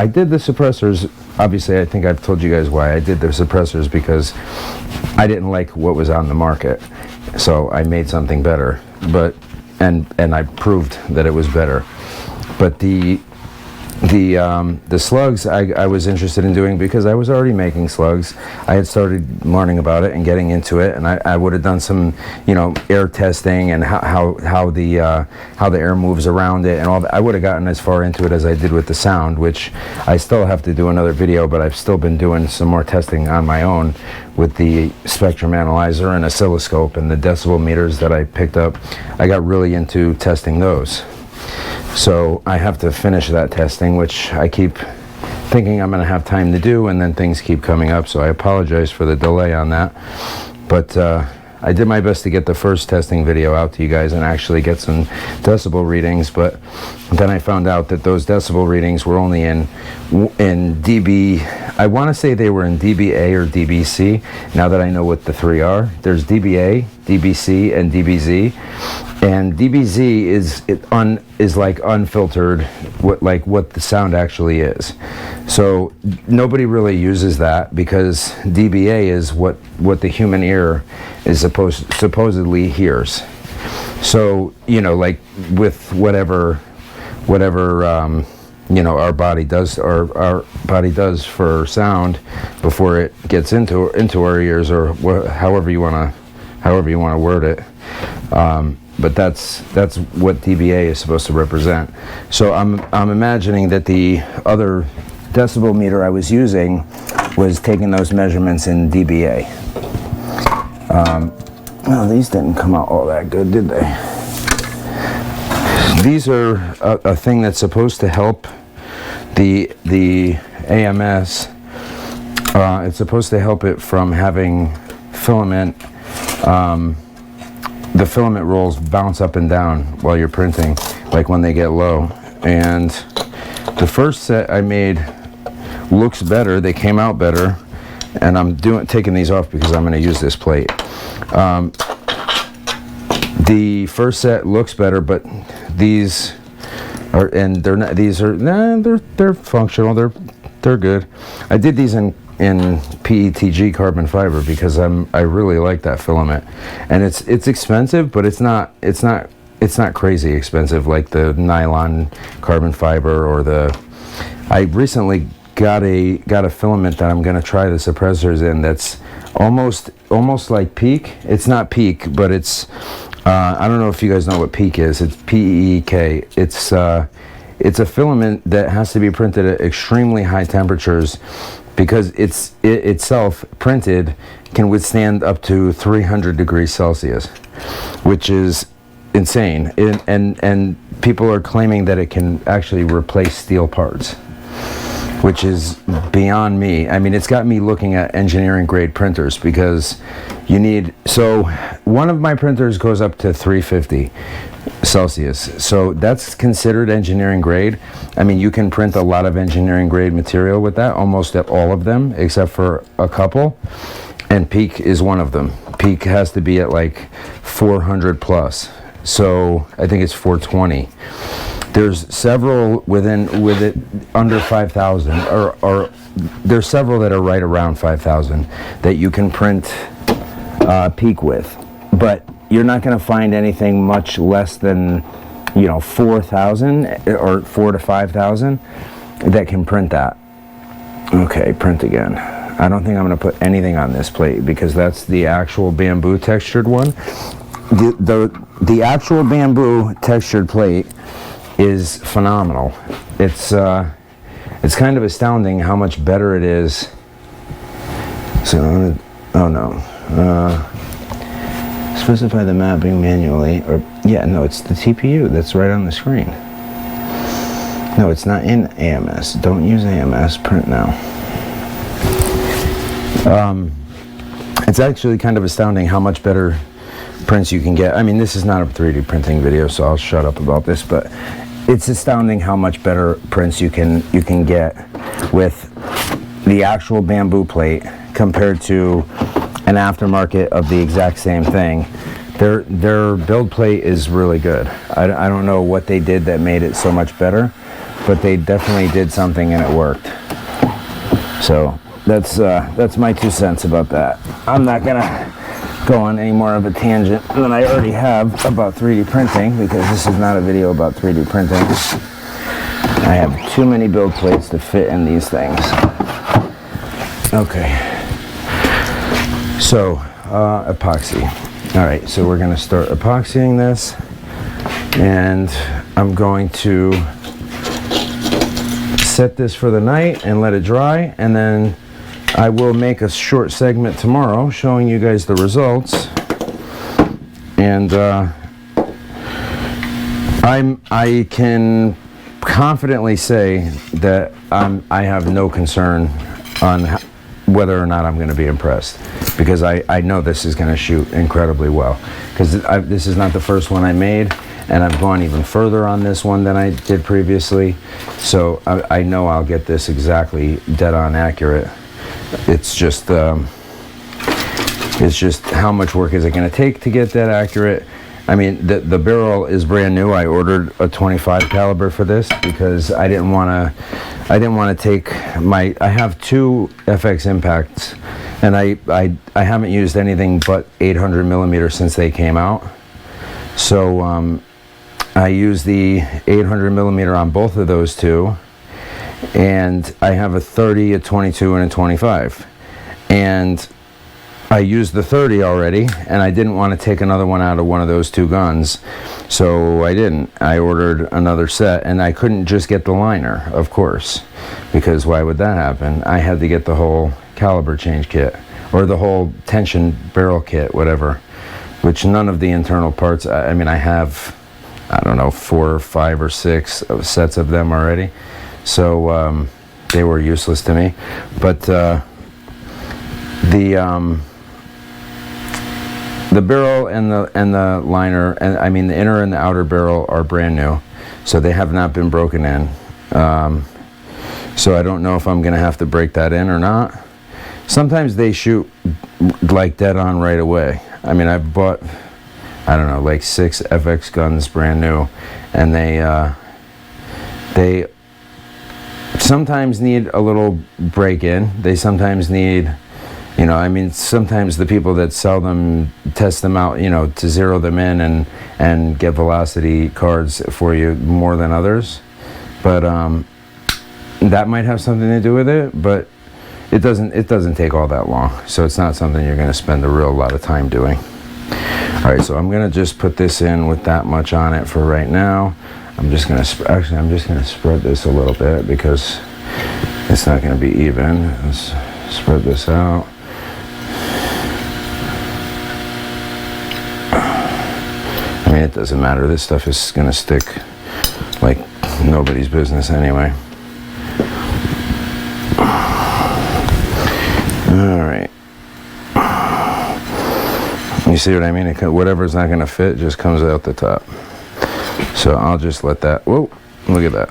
did the suppressors. Obviously, I think I've told you guys why I did the suppressors, because I didn't like what was on the market, so I made something better. But and I proved that it was better. But the slugs I was interested in doing because I was already making slugs. I had started learning about it and getting into it, and I would have done some, you know, air testing and how the air moves around it and all that. I would have gotten as far into it as I did with the sound, which I still have to do another video, but I've still been doing some more testing on my own with the spectrum analyzer and oscilloscope and the decibel meters that I picked up. I got really into testing those. So I have to finish that testing, which I keep thinking I'm going to have time to do, and then things keep coming up, so I apologize for the delay on that. But I did my best to get the first testing video out to you guys and actually get some decibel readings, but then I found out that those decibel readings were only in dB. I want to say they were in dBA or dBc. Now that I know what the three are, there's dBA, dBc, and dBz. And dBz is like unfiltered, what the sound actually is. So nobody really uses that, because dBA is what the human ear is supposedly hears. So, you know, like with whatever you know, our body does for sound before it gets into our ears, or however you want to word it. But that's what dBA is supposed to represent. So I'm imagining that the other decibel meter I was using was taking those measurements in dBA. Well, these didn't come out all that good, did they? These are a thing that's supposed to help the AMS. It's supposed to help it from having filament. The filament rolls bounce up and down while you're printing, like when they get low. And the first set I made looks better. They came out better, and I'm taking these off because I'm going to use this plate. The first set looks better, but these are, and they're not. These are they're functional. They're good. I did these in PETG carbon fiber because I really like that filament, and it's expensive, but it's not crazy expensive like the nylon carbon fiber or the. I recently got a filament that I'm going to try the suppressors in. That's almost like PEEK. It's not PEEK, but it's I don't know if you guys know what PEEK is. It's PEEK. it's a filament that has to be printed at extremely high temperatures, because it itself printed can withstand up to 300 degrees Celsius, which is insane. And people are claiming that it can actually replace steel parts, which is beyond me. I mean, it's got me looking at engineering grade printers, because you need, so one of my printers goes up to 350 Celsius. So that's considered engineering grade. I mean, you can print a lot of engineering grade material with that, almost at all of them, except for a couple. And Peak is one of them. Peak has to be at like 400 plus. So I think it's 420. There's several with it under 5,000, or there's several that are right around 5,000 that you can print Peak with, but you're not going to find anything much less than, 4,000 or 4 to 5,000 that can print that. Okay, print again. I don't think I'm going to put anything on this plate, because that's the actual bamboo textured one. The actual bamboo textured plate is phenomenal. It's kind of astounding how much better it is. So, oh no. Specify the mapping manually, or yeah, no, it's the TPU that's right on the screen. No, it's not in AMS. Don't use AMS. Print now. It's actually kind of astounding how much better prints you can get. I mean, this is not a 3D printing video, so I'll shut up about this, but it's astounding how much better prints you can get with the actual bamboo plate compared to an aftermarket of the exact same thing. Their build plate is really good. I don't know what they did that made it so much better, but they definitely did something and it worked. So that's my 2 cents about that. I'm not gonna go on any more of a tangent than I already have about 3D printing, because this is not a video about 3D printing. I have too many build plates to fit in these things. Okay. So, epoxy. All right, so we're gonna start epoxying this, and I'm going to set this for the night and let it dry, and then I will make a short segment tomorrow showing you guys the results. And I can confidently say that I have no concern on whether or not I'm going to be impressed, because I know this is going to shoot incredibly well, because this is not the first one I made, and I've gone even further on this one than I did previously, so I know I'll get this exactly dead on accurate. It's just how much work is it going to take to get that accurate. I mean, the barrel is brand new. I ordered a 25 caliber for this because I didn't want to take I have 2 FX impacts, and I haven't used anything but 800 millimeter since they came out. So I use the 800 millimeter on both of those 2, and I have a 30, a 22, and a 25. And I used the 30 already, and I didn't want to take another one out of one of those 2 guns, so I didn't. I ordered another set, and I couldn't just get the liner, of course, because why would that happen? I had to get the whole caliber change kit, or the whole tension barrel kit, whatever, which none of the internal parts, I mean, I have, I don't know, 4 or 5 or 6 sets of them already, so they were useless to me. But the barrel and the liner, and I mean the inner and the outer barrel, are brand new, so they have not been broken in. So I don't know if I'm gonna have to break that in or not. Sometimes they shoot like dead on right away. I mean, I've bought, I don't know, like 6 FX guns brand new, and they sometimes need a little break in. They sometimes need, I mean, sometimes the people that sell them test them out, to zero them in and get velocity cards for you more than others. But that might have something to do with it, but it doesn't take all that long. So it's not something you're going to spend a real lot of time doing. All right, so I'm going to just put this in with that much on it for right now. I'm just gonna spread this a little bit because it's not gonna be even. Let's spread this out. I mean, it doesn't matter. This stuff is gonna stick like nobody's business anyway. All right. You see what I mean? Whatever's not gonna fit just comes out the top. So I'll just let that, whoa, look at that.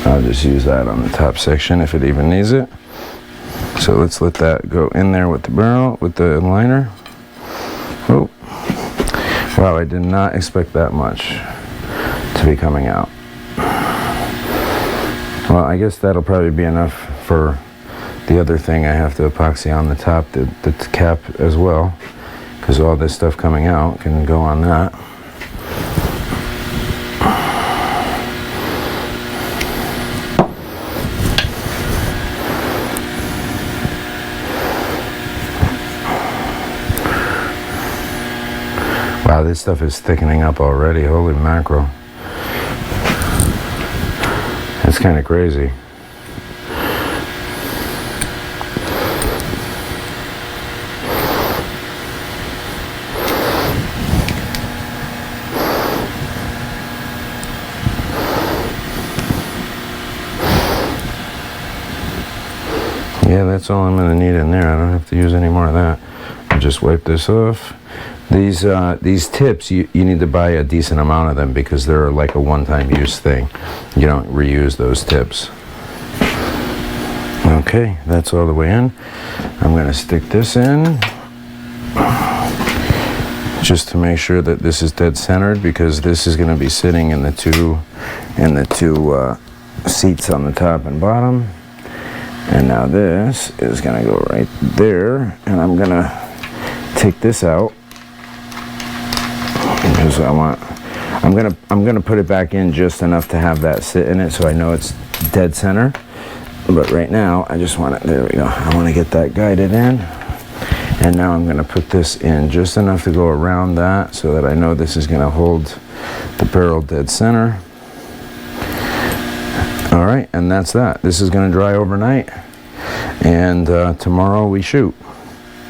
I'll just use that on the top section if it even needs it. So let's let that go in there with the barrel, with the liner. Oh, wow, I did not expect that much to be coming out. Well, I guess that'll probably be enough for the other thing I have to epoxy on the top, the cap as well, because all this stuff coming out can go on that. Wow, this stuff is thickening up already. Holy mackerel. That's kind of crazy. Yeah, that's all I'm going to need in there. I don't have to use any more of that. I'll just wipe this off. These tips, you need to buy a decent amount of them because they're like a one-time use thing. You don't reuse those tips. Okay, that's all the way in. I'm going to stick this in just to make sure that this is dead centered, because this is going to be sitting in the two seats on the top and bottom. And now this is going to go right there, and I'm going to take this out because I'm gonna put it back in just enough to have that sit in it so I know it's dead center. But right now I just want it, there we go, I want to get that guided in. And now I'm going to put this in just enough to go around that so that I know this is going to hold the barrel dead center. Alright, and that's that. This is going to dry overnight, and tomorrow we shoot.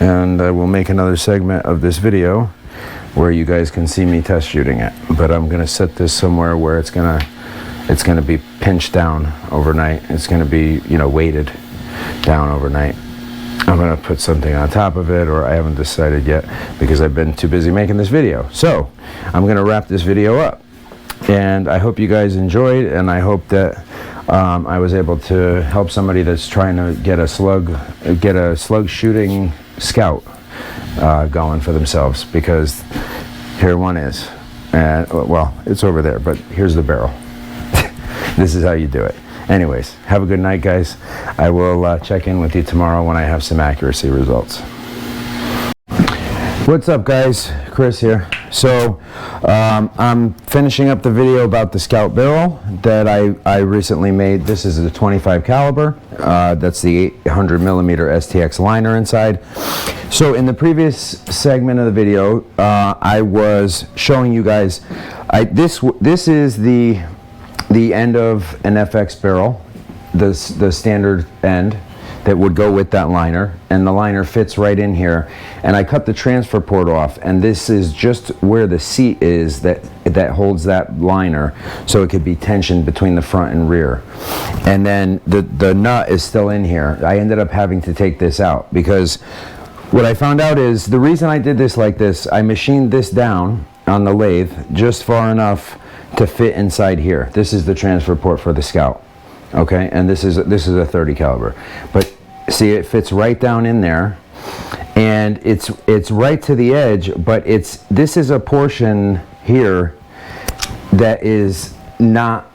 And I will make another segment of this video where you guys can see me test shooting it. But I'm gonna set this somewhere where it's gonna be pinched down overnight. It's gonna be, you know, weighted down overnight. I'm gonna put something on top of it, or I haven't decided yet because I've been too busy making this video. So I'm gonna wrap this video up, and I hope you guys enjoyed, and I hope that I was able to help somebody that's trying to get a slug shooting Skout going for themselves, because here one is, and well, it's over there, but here's the barrel. This is how you do it. Anyways, have a good night, guys. I will check in with you tomorrow when I have some accuracy results. What's up, guys? Chris here. So I'm finishing up the video about the Skout barrel that I recently made. This is a 25 caliber. That's the 800 millimeter STX liner inside. So in the previous segment of the video, I was showing you guys, this is the end of an FX barrel, the standard end that would go with that liner, and the liner fits right in here. And I cut the transfer port off, and this is just where the seat is that holds that liner, so it could be tensioned between the front and rear. And then the nut is still in here. I ended up having to take this out because what I found out is the reason I did this like this, I machined this down on the lathe just far enough to fit inside here. This is the transfer port for the Skout. Okay, and this is a 30 caliber, but see, it fits right down in there, and it's right to the edge, but this is a portion here that is not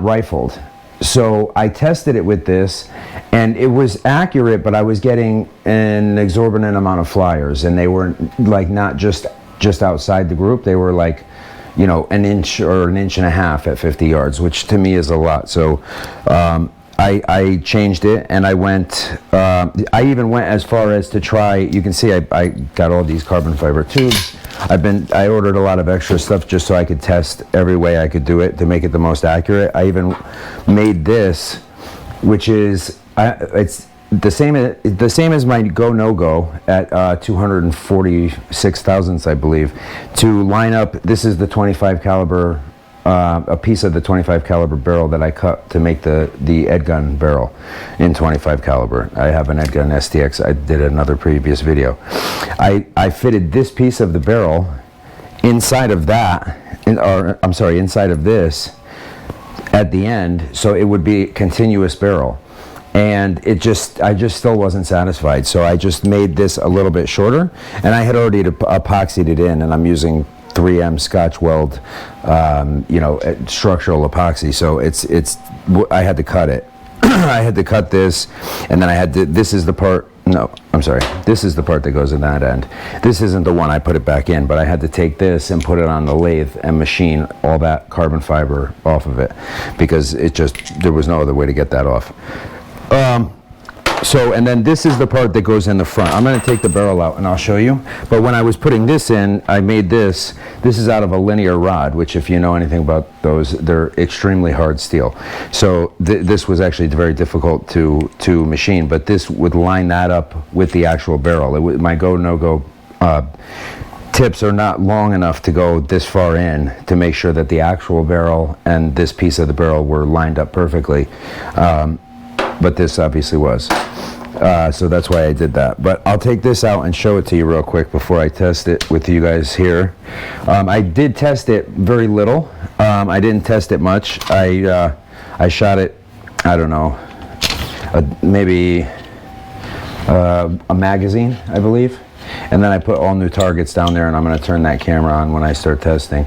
rifled. So I tested it with this, and it was accurate, but I was getting an exorbitant amount of flyers, and they were like not just outside the group, they were like, you know, an inch or an inch and a half at 50 yards, which to me is a lot. So I changed it, and I went, I even went as far as to try, you can see I got all these carbon fiber tubes. I ordered a lot of extra stuff just so I could test every way I could do it to make it the most accurate. I even made this, which is, it's the same as my go no go at 246 thousandths, I believe, to line up. This is the 25 caliber, a piece of the 25 caliber barrel that I cut to make the Ed gun barrel in 25 caliber. I have an Ed gun STX. I did another previous video. I fitted this piece of the barrel inside of that, inside of this at the end, so it would be a continuous barrel. And I just still wasn't satisfied, so I just made this a little bit shorter, and I had already epoxied it in, and I'm using 3M Scotch weld, structural epoxy. So I had to cut it. I had to cut this, and then this is the part, no, I'm sorry, this is the part that goes in that end. This isn't the one I put it back in, but I had to take this and put it on the lathe and machine all that carbon fiber off of it, because there was no other way to get that off. And then this is the part that goes in the front. I'm going to take the barrel out and I'll show you. But when I was putting this in, I made this. This is out of a linear rod, which, if you know anything about those, they're extremely hard steel. So this was actually very difficult to machine, but this would line that up with the actual barrel. My go no go tips are not long enough to go this far in to make sure that the actual barrel and this piece of the barrel were lined up perfectly. But this obviously was. So that's why I did that. But I'll take this out and show it to you real quick before I test it with you guys here. I did test it very little. I didn't test it much. I shot it, I don't know, maybe a magazine, I believe. And then I put all new targets down there, and I'm going to turn that camera on when I start testing.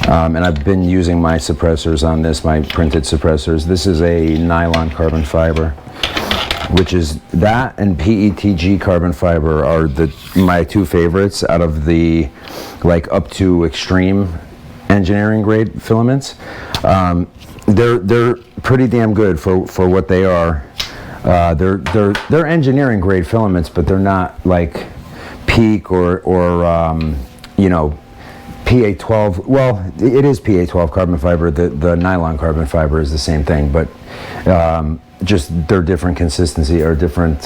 And I've been using my suppressors on this, my printed suppressors. This is a nylon carbon fiber, which is that, and PETG carbon fiber are my two favorites out of the up to extreme engineering grade filaments. They're pretty damn good for what they are. They're engineering grade filaments, but they're not like Peak or PA12. Well, it is PA12 carbon fiber. The nylon carbon fiber is the same thing, but just they're different consistency, or different.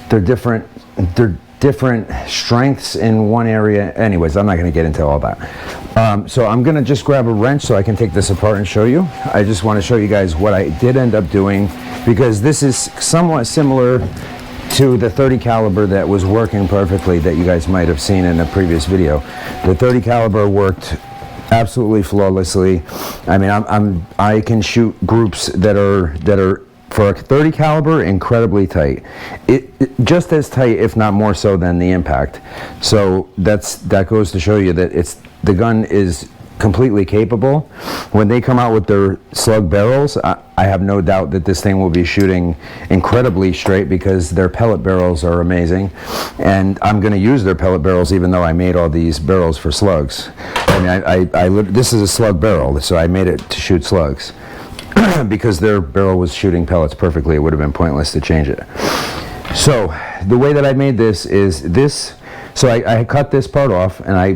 They're different strengths in one area. Anyways, I'm not going to get into all that. So I'm going to just grab a wrench so I can take this apart and show you. I just want to show you guys what I did end up doing, because this is somewhat similar to the 30 caliber that was working perfectly that you guys might have seen in a previous video. The 30 caliber worked absolutely flawlessly. I mean, I can shoot groups that are for a 30 caliber incredibly tight. It just as tight, if not more so, than the impact. So that goes to show you that the gun is completely capable. When they come out with their slug barrels, I have no doubt that this thing will be shooting incredibly straight, because their pellet barrels are amazing, and I'm going to use their pellet barrels even though I made all these barrels for slugs. I mean, this is a slug barrel, so I made it to shoot slugs. Because their barrel was shooting pellets perfectly, it would have been pointless to change it. So the way that I made this is this. So I cut this part off, and I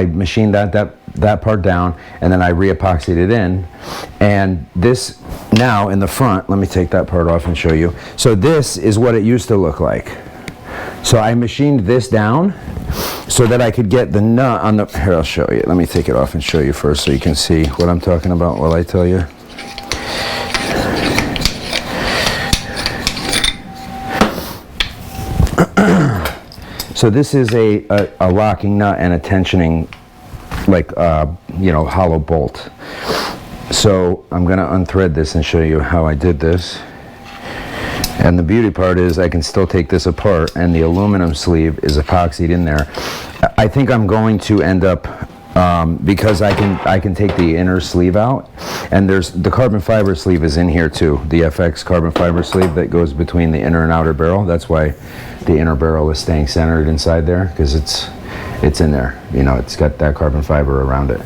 machined that part down, and then I re-epoxied it in. And this now in the front, let me take that part off and show you. So this is what it used to look like. So I machined this down so that I could get the nut on the, here, I'll show you. Let me take it off and show you first so you can see what I'm talking about while I tell you. So this is a locking nut and a tensioning, hollow bolt. So I'm going to unthread this and show you how I did this. And the beauty part is I can still take this apart, and the aluminum sleeve is epoxied in there. I think I'm going to end up, because I can take the inner sleeve out, and there's the carbon fiber sleeve is in here too, the FX carbon fiber sleeve that goes between the inner and outer barrel. That's why the inner barrel is staying centered inside there, because it's in there. It's got that carbon fiber around it.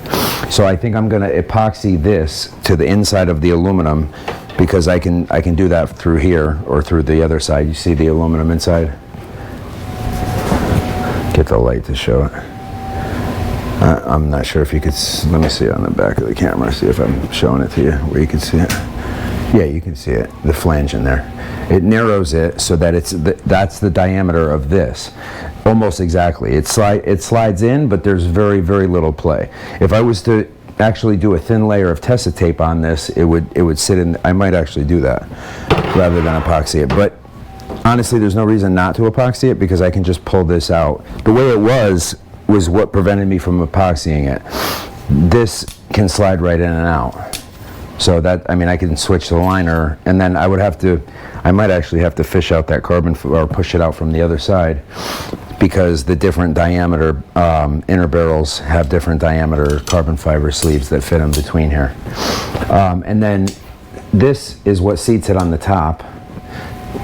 So I think I'm going to epoxy this to the inside of the aluminum because I can do that through here or through the other side. You see the aluminum inside? Get the light to show it. I'm not sure if you could, let me see on the back of the camera, see if I'm showing it to you where you can see it. Yeah, you can see it, the flange in there. It narrows it so that that's the diameter of this, almost exactly. It slides in, but there's very, very little play. If I was to actually do a thin layer of Tessa tape on this, it would sit in, I might actually do that rather than epoxy it. But honestly, there's no reason not to epoxy it because I can just pull this out. The way it was what prevented me from epoxying it. This can slide right in and out. So that, I mean, I can switch the liner, and then I might actually have to fish out that carbon, or push it out from the other side, because the different diameter inner barrels have different diameter carbon fiber sleeves that fit in between here. And then this is what seats it on the top.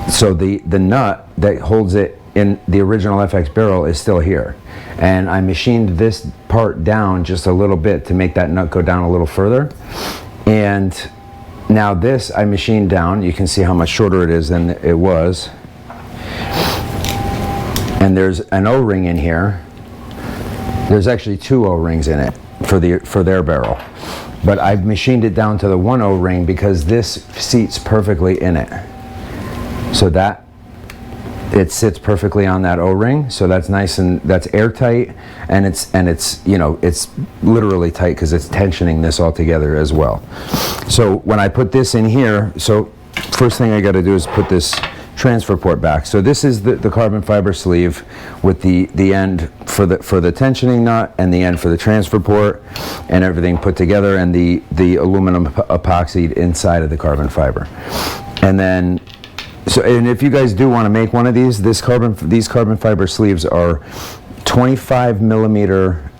So the nut that holds it in the original FX barrel is still here. And I machined this part down just a little bit to make that nut go down a little further. And now this I machined down. You can see how much shorter it is than it was. And there's an O-ring in here. There's actually 2 O-rings in it for their barrel. But I've machined it down to the 1 O-ring because this seats perfectly in it. So that it sits perfectly on that O-ring, so that's nice, and that's airtight, and it's you know, it's literally tight because it's tensioning this all together as well. So when I put this in here, so first thing I got to do is put this transfer port back. So this is the carbon fiber sleeve with the end for the tensioning nut and the end for the transfer port, and everything put together, and the aluminum epoxied inside of the carbon fiber. And then, so, and if you guys do want to make one of these, these carbon fiber sleeves are 25 millimeter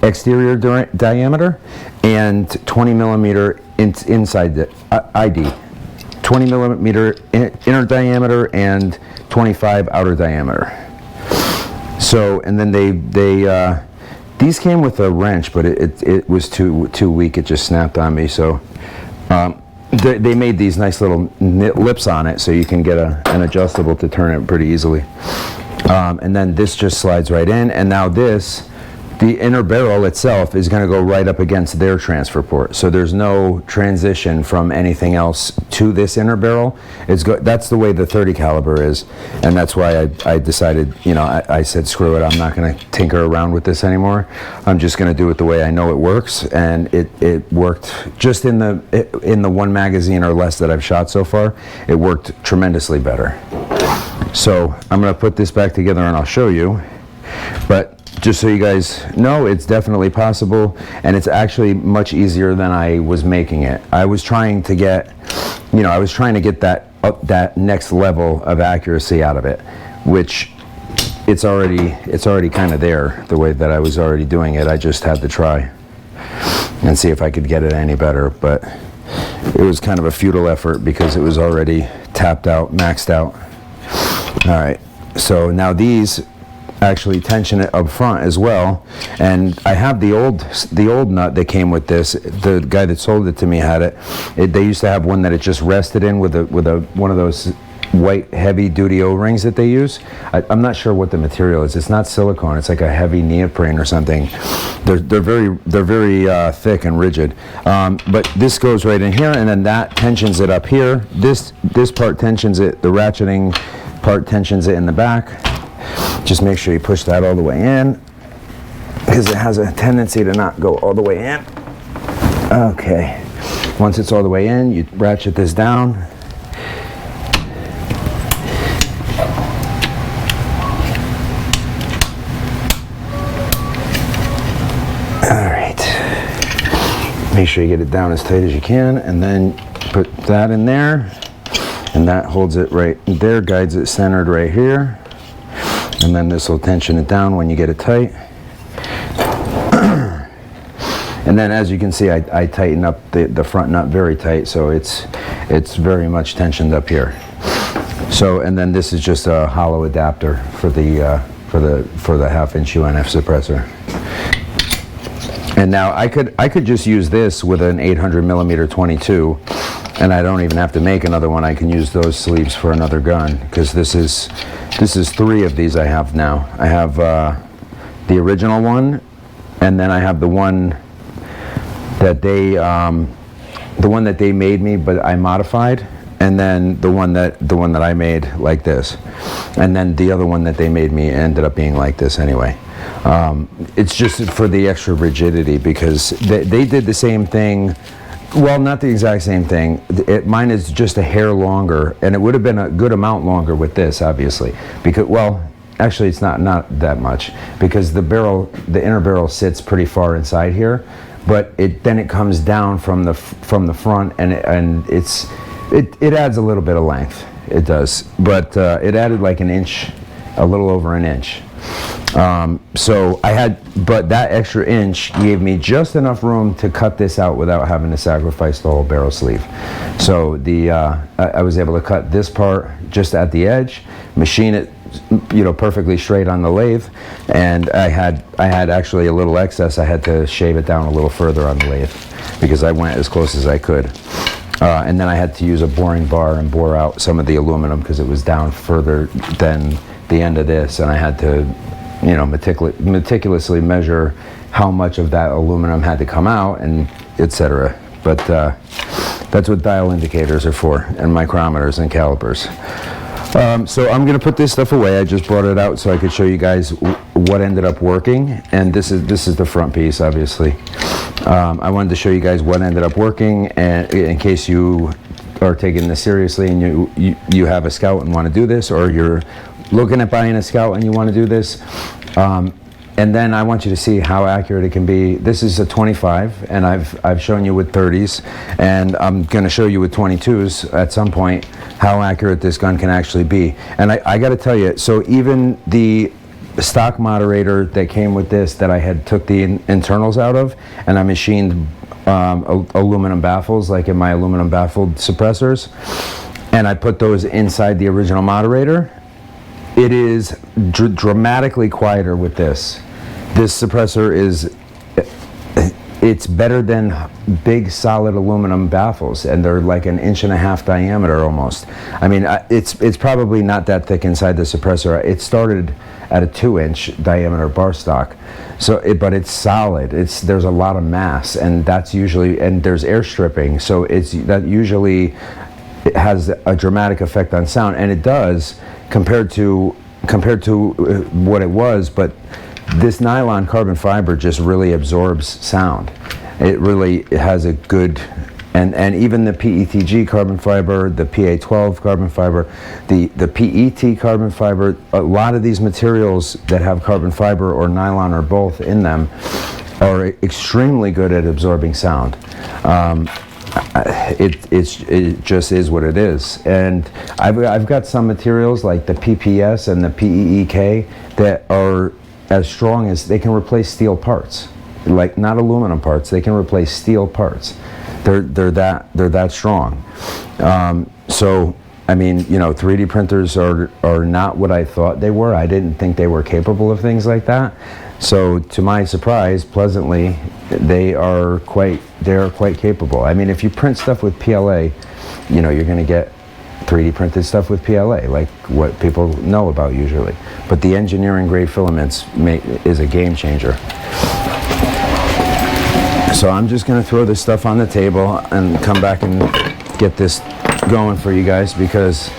exterior diameter and 20 millimeter inside the ID. 20 millimeter inner diameter and 25 outer diameter. So, and then these came with a wrench, but it was too weak. It just snapped on me. So they made these nice little lips on it, so you can get an adjustable to turn it pretty easily. And then this just slides right in, and now the inner barrel itself is going to go right up against their transfer port. So there's no transition from anything else to this inner barrel. That's the way the 30 caliber is, and that's why I decided, you know, I said, screw it, I'm not going to tinker around with this anymore. I'm just going to do it the way I know it works, and it worked just in the one magazine or less that I've shot so far. It worked tremendously better. So I'm going to put this back together and I'll show you, but just so you guys know, it's definitely possible, and it's actually much easier than I was making it. I was trying to get, you know, that next level of accuracy out of it, which it's already kind of there the way that I was already doing it. I just had to try and see if I could get it any better, but it was kind of a futile effort because it was already tapped out, maxed out. All right, so now these actually tension it up front as well, and I have the old nut that came with this. The guy that sold it to me had it. They used to have one that it just rested in with one of those white heavy duty O-rings that they use. I'm not sure what the material is. It's not silicone. It's like a heavy neoprene or something. They're very thick and rigid. But this goes right in here, and then that tensions it up here. This part tensions it. The ratcheting part tensions it in the back. Just make sure you push that all the way in, because it has a tendency to not go all the way in. Okay, once it's all the way in, you ratchet this down. All right, make sure you get it down as tight as you can, and then put that in there, and that holds it right there, guides it centered right here. And then this will tension it down when you get it tight. And then, as you can see, I tighten up the front nut very tight, so it's very much tensioned up here. So, and then this is just a hollow adapter for the 1/2-inch UNF suppressor. And now I could just use this with an 800 millimeter 22 and I don't even have to make another one. I can use those sleeves for another gun, because this is 3 of these I have now. I have the original one, and then I have the one that they made me, but I modified, and then the one that I made like this, and then the other one that they made me ended up being like this anyway. It's just for the extra rigidity, because they did the same thing. Well, not the exact same thing. Mine is just a hair longer, and it would have been a good amount longer with this, obviously, because, well, actually it's not that much, because the inner barrel sits pretty far inside here, but then it comes down from the front, and it adds a little bit of length. It does, but it added like an inch, a little over an inch. But that extra inch gave me just enough room to cut this out without having to sacrifice the whole barrel sleeve. So I was able to cut this part just at the edge, machine it, perfectly straight on the lathe, and I had actually a little excess. I had to shave it down a little further on the lathe because I went as close as I could. And then I had to use a boring bar and bore out some of the aluminum because it was down further than the end of this, and I had to meticulously measure how much of that aluminum had to come out, and etc. But that's what dial indicators are for, and micrometers and calipers. So I'm going to put this stuff away. I just brought it out so I could show you guys what ended up working, and this is the front piece, obviously. I wanted to show you guys what ended up working, and in case you are taking this seriously and you have a Skout and want to do this, or you're looking at buying a Skout and you want to do this. And then I want you to see how accurate it can be. This is a 25, and I've shown you with 30s, and I'm going to show you with 22s at some point how accurate this gun can actually be. And I got to tell you, so even the stock moderator that came with this, that I had took the internals out of, and I machined aluminum baffles, like in my aluminum baffled suppressors, and I put those inside the original moderator. It is dramatically quieter with this. This suppressor it's better than big solid aluminum baffles, and they're like an 1.5 inch diameter almost. I mean, it's probably not that thick inside the suppressor. It started at a 2-inch diameter bar stock, but it's solid. There's a lot of mass, and that's usually, and there's air stripping, so that usually it has a dramatic effect on sound, and it does compared to what it was. But this nylon carbon fiber just really absorbs sound. It has a good, and even the PETG carbon fiber, the PA12 carbon fiber, the PET carbon fiber, a lot of these materials that have carbon fiber or nylon or both in them are extremely good at absorbing sound. It just is what it is. And I've got some materials like the PPS and the PEEK that are as strong as they can replace steel parts, like not aluminum parts. They can replace steel parts. They're that strong. So I mean, 3D printers are not what I thought they were. I didn't think they were capable of things like that. So to my surprise, pleasantly, they are quite capable. I mean, if you print stuff with PLA, you're going to get 3D printed stuff with PLA, like what people know about usually. But the engineering grade filaments is a game changer. So I'm just going to throw this stuff on the table and come back and get this going for you guys, because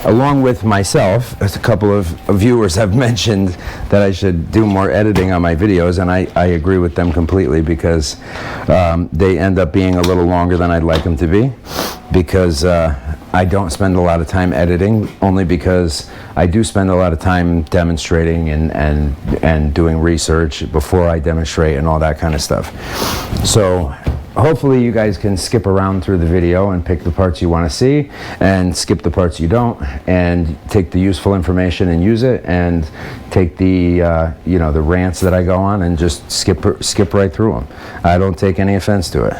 along with myself, a couple of viewers have mentioned that I should do more editing on my videos, and I agree with them completely, because they end up being a little longer than I'd like them to be, because I don't spend a lot of time editing, only because I do spend a lot of time demonstrating and doing research before I demonstrate and all that kind of stuff. So hopefully you guys can skip around through the video and pick the parts you want to see, and skip the parts you don't, and take the useful information and use it, and take the the rants that I go on and just skip right through them. I don't take any offense to it.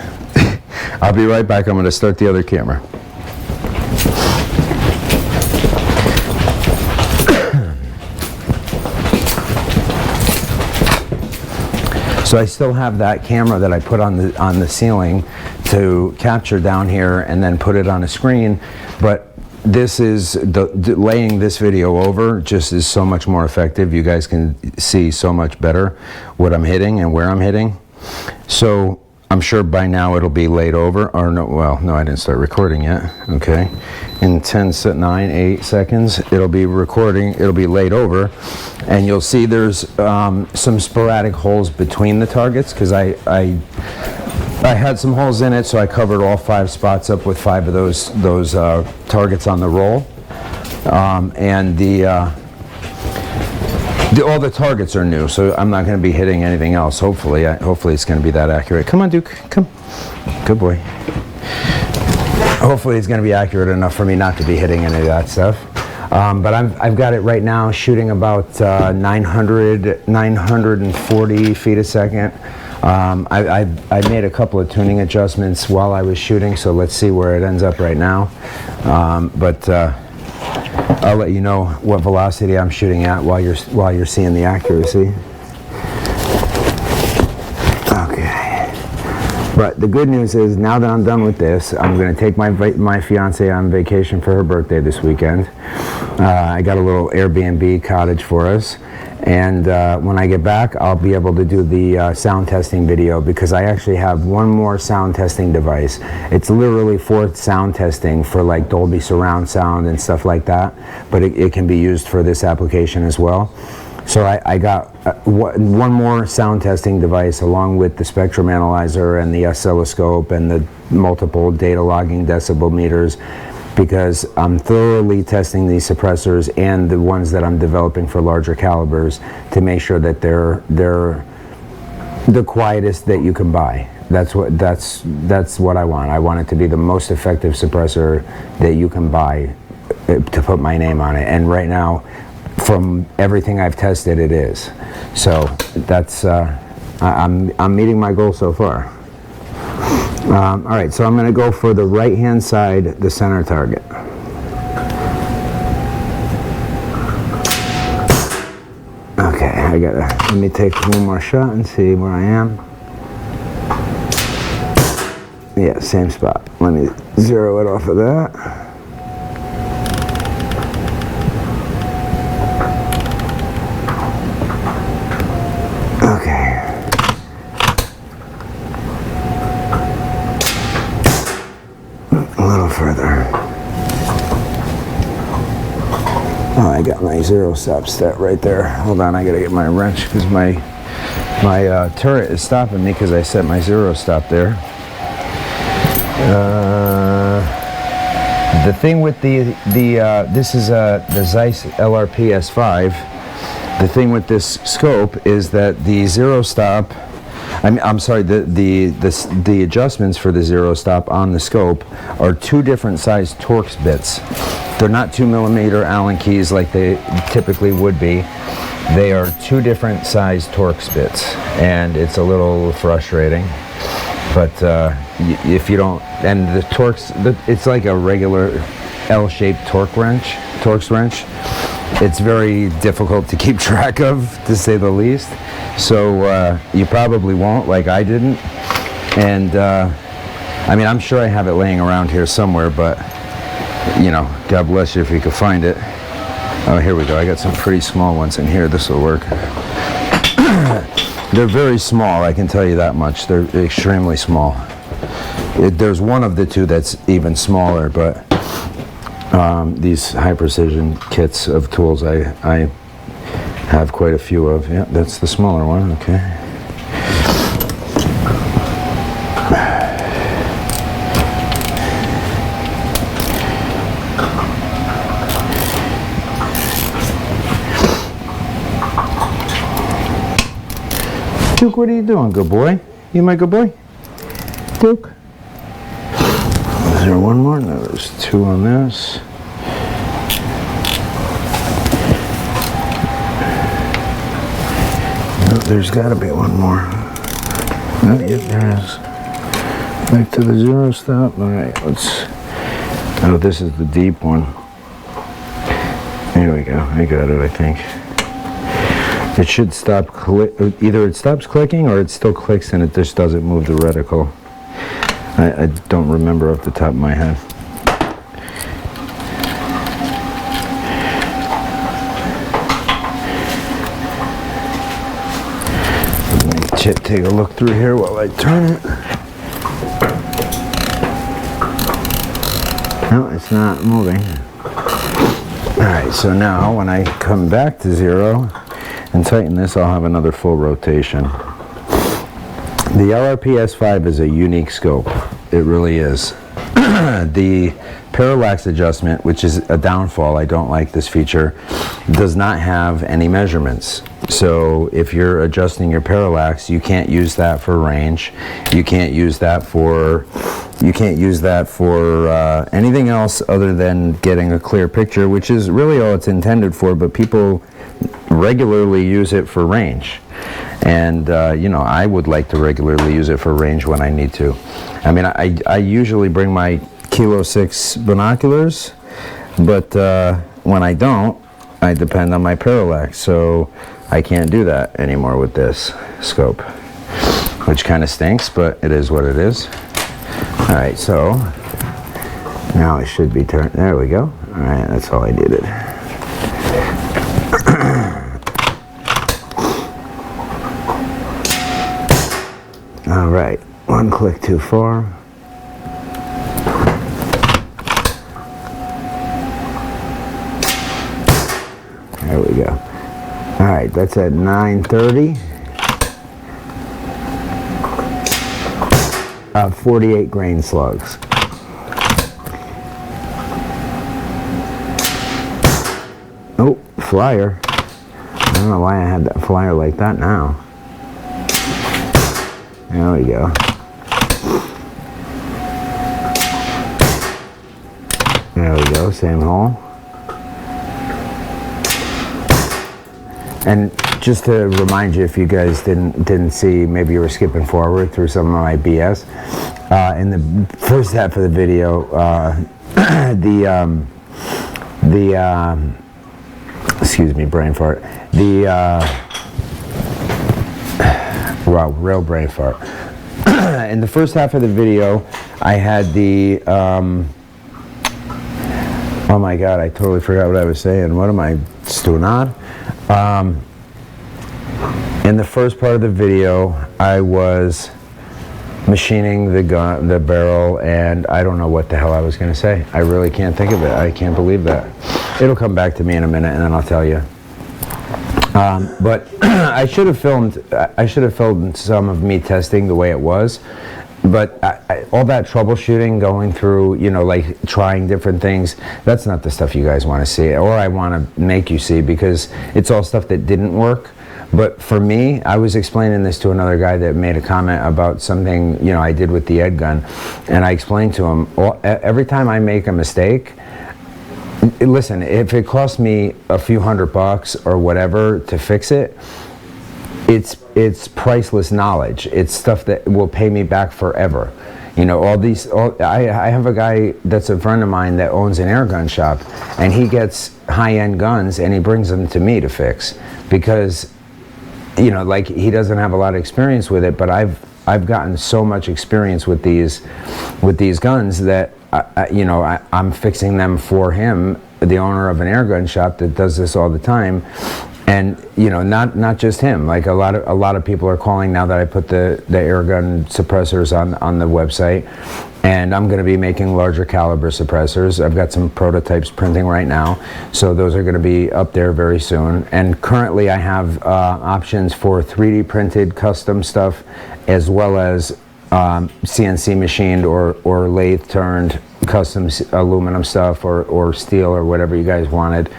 I'll be right back. I'm going to start the other camera. So I still have that camera that I put on the ceiling to capture down here and then put it on a screen, but this is laying this video over just is so much more effective. You guys can see so much better what I'm hitting and where I'm hitting. So I'm sure by now it'll be laid over, or no, well, no, I didn't start recording yet. Okay, in 9, 8 seconds, it'll be recording, it'll be laid over, and you'll see there's some sporadic holes between the targets, because I had some holes in it, so I covered all 5 spots up with 5 of those targets on the roll, and all the targets are new, so I'm not going to be hitting anything else. Hopefully it's going to be that accurate. Come on, Duke, come. Good boy. Hopefully it's going to be accurate enough for me not to be hitting any of that stuff. But I've got it right now shooting about 940 feet a second. I made a couple of tuning adjustments while I was shooting, so let's see where it ends up right now. I'll let you know what velocity I'm shooting at while you're seeing the accuracy. Okay. But the good news is, now that I'm done with this, I'm going to take my fiance on vacation for her birthday this weekend. I got a little Airbnb cottage for us. And when I get back, I'll be able to do the sound testing video, because I actually have one more sound testing device. It's literally for sound testing for like Dolby surround sound and stuff like that, but it can be used for this application as well. So I got one more sound testing device, along with the spectrum analyzer and the oscilloscope and the multiple data logging decibel meters, because I'm thoroughly testing these suppressors and the ones that I'm developing for larger calibers to make sure that they're the quietest that you can buy. That's what I want. I want it to be the most effective suppressor that you can buy to put my name on it. And right now, from everything I've tested, it is. So that's I'm meeting my goal so far. All right, so I'm going to go for the right-hand side, the center target. Okay, let me take one more shot and see where I am. Yeah, same spot. Let me zero it off of that. Okay. A little further. Oh, I got my zero stop stat right there. Hold on, I gotta get my wrench, because my turret is stopping me because I set my zero stop there. The thing with this is the Zeiss LRP S5. The thing with this scope is that the zero stop, I'm sorry, the adjustments for the zero stop on the scope are 2 different size Torx bits. They're not 2mm Allen keys like they typically would be. They are 2 different size Torx bits, and it's a little frustrating. But if you don't, and the Torx, it's like a regular L-shaped Torx wrench. It's very difficult to keep track of, to say the least. So you probably won't, like I didn't. And I mean, I'm sure I have it laying around here somewhere, but you know, God bless you if you could find it. Oh, here we go. I got some pretty small ones in here. This will work. They're very small, I can tell you that much. They're extremely small. There's one of the 2 that's even smaller, but these high precision kits of tools I have quite a few of. Yeah, that's the smaller one. Okay. Duke, what are you doing, good boy? You my good boy? Duke? Is there one more? No, there's 2 on this. No, there's got to be one more. Oh, yeah, there is. Back to the zero stop. All right, let's... Oh, this is the deep one. There we go. I got it, I think. It should stop, either it stops clicking or it still clicks and it just doesn't move the reticle. I don't remember off the top of my head. Let me take a look through here while I turn it. No, it's not moving. Alright, so now when I come back to 0 and tighten this, I'll have another full rotation. The LRPS5 is a unique scope. It really is. The parallax adjustment, which is a downfall, I don't like this feature, does not have any measurements. So if you're adjusting your parallax, you can't use that for range. You can't use that for anything else other than getting a clear picture, which is really all it's intended for, but people regularly use it for range. And you know, I would like to regularly use it for range when I need to. I mean, I usually bring my Kilo 6 binoculars, but when I don't, I depend on my parallax, so I can't do that anymore with this scope, which kind of stinks, but it is what it is. All right, so now it should be turned. There we go. All right, that's all I needed. All right, one click too far. There we go. All right, that's at 9:30. 48 grain slugs. Oh, flyer. I don't know why I had that flyer like that now. There we go. There we go, same hole. And just to remind you, if you guys didn't see, maybe you were skipping forward through some of my BS. In the first half of the video, excuse me, brain fart. Wow, real brain fart. In the first half of the video, I had the, oh my God, I totally forgot what I was saying. What am I, stunad? In the first part of the video, I was machining the gun, the barrel, and I don't know what the hell I was going to say. I really can't think of it. I can't believe that. It'll come back to me in a minute, and then I'll tell you. But I should have filmed some of me testing the way it was. But all that troubleshooting, going through, you know, like trying different things, that's not the stuff you guys want to see, or I want to make you see, because it's all stuff that didn't work. But for me, I was explaining this to another guy that made a comment about something, you know, I did with the Ed gun, and I explained to him, every time I make a mistake, listen, if it costs me a few $100 or whatever to fix it, it's priceless knowledge. It's stuff that will pay me back forever. You know, I have a guy that's a friend of mine that owns an air gun shop, and he gets high-end guns and he brings them to me to fix, because, you know, like, he doesn't have a lot of experience with it, but I've gotten so much experience with these guns that I'm fixing them for him, the owner of an air gun shop that does this all the time. And, you know, not just him. Like, a lot of people are calling now that I put the air gun suppressors on the website, and I'm going to be making larger caliber suppressors. I've got some prototypes printing right now, so those are going to be up there very soon. And currently I have options for 3D printed custom stuff, as well as CNC machined or lathe turned custom aluminum stuff or steel or whatever you guys wanted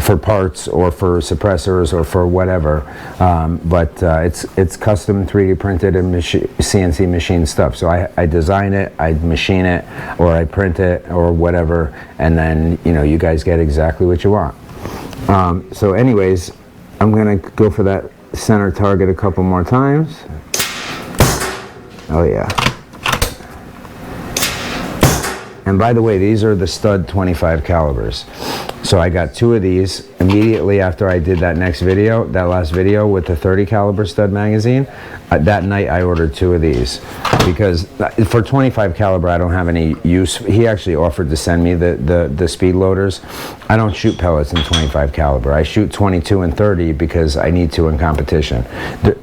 for parts or for suppressors or for whatever, but it's custom 3D printed and CNC machined stuff. So I design it, I machine it, or I print it or whatever, and then, you know, you guys get exactly what you want. So anyways, I'm gonna go for that center target a couple more times. Oh yeah. And by the way, these are the stud 25 calibers. So I got 2 of these immediately after I did that last video with the 30 caliber stud magazine. That night I ordered 2 of these. because for 25 caliber I don't have any use. He actually offered to send me the speed loaders. I don't shoot pellets in 25 caliber. I shoot 22 and 30 because I need to in competition.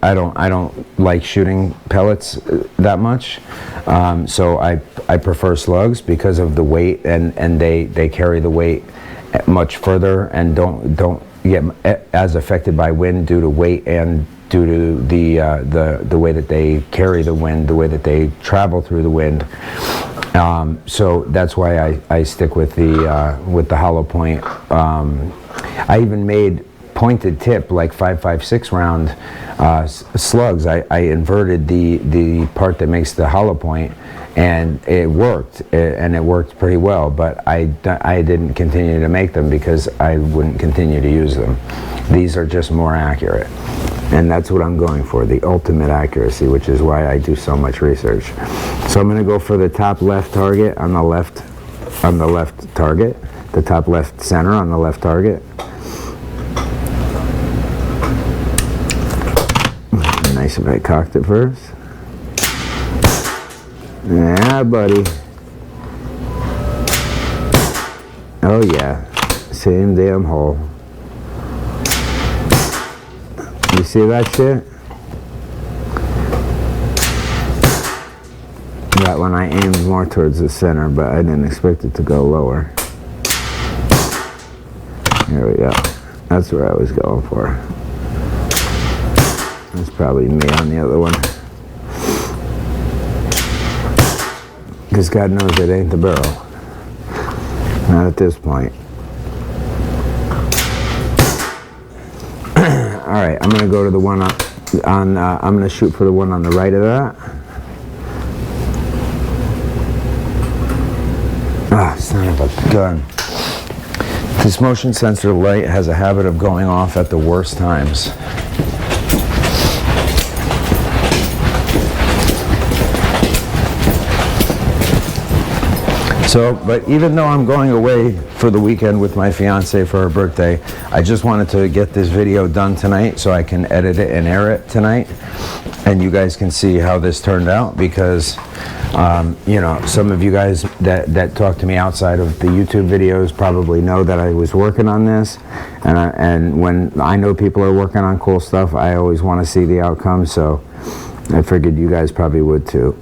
I don't like shooting pellets that much, so I prefer slugs because of the weight, and they carry the weight much further and don't get as affected by wind due to weight and due to the way that they carry the wind, the way that they travel through the wind. So that's why I stick with the hollow point. I even made pointed tip, like 5.56 round slugs. I inverted the part that makes the hollow point, and it worked, and it worked pretty well, but I didn't continue to make them because I wouldn't continue to use them. These are just more accurate, and that's what I'm going for, the ultimate accuracy, which is why I do so much research. So I'm going to go for the top left target on the left target, the top left center on the left target. Nice if I cocked it first. Yeah, buddy. Oh yeah, same damn hole. You see that shit? That one I aimed more towards the center, but I didn't expect it to go lower. Here we go. That's where I was going for. That's probably me on the other one. Because God knows it ain't the barrel. Not at this point. Alright, I'm going to go to the one I'm going to shoot for the one on the right of that. Ah, son of a gun. This motion sensor light has a habit of going off at the worst times. So, but even though I'm going away for the weekend with my fiance for her birthday, I just wanted to get this video done tonight so I can edit it and air it tonight, and you guys can see how this turned out, because you know, some of you guys that talk to me outside of the YouTube videos probably know that I was working on this, and when I know people are working on cool stuff, I always want to see the outcome, so I figured you guys probably would too.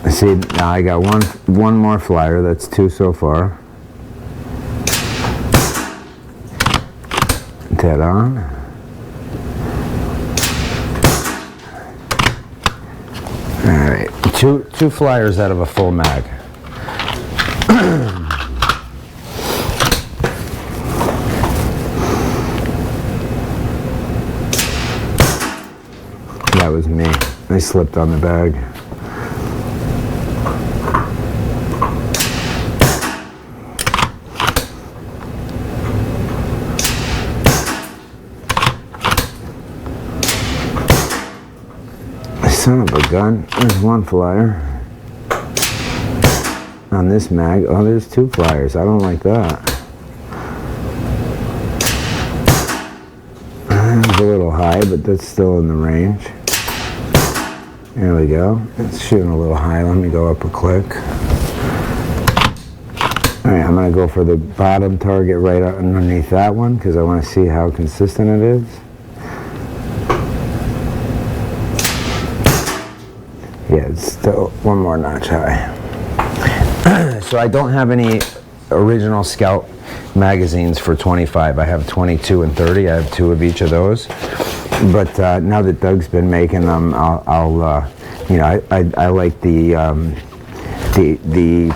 See, now I got one more flyer. That's two so far. Dead on. All right, two flyers out of a full mag. That was me. I slipped on the bag. Son of a gun. There's one flyer. On this mag, oh, there's two flyers. I don't like that. It's a little high, but that's still in the range. There we go. It's shooting a little high. Let me go up a click. Alright, I'm going to go for the bottom target right underneath that one because I want to see how consistent it is. Yeah, it's still one more notch high. So I don't have any original Skout magazines for 25. I have 22 and 30. I have two of each of those. But now that Doug's been making them, I'll you know, I like the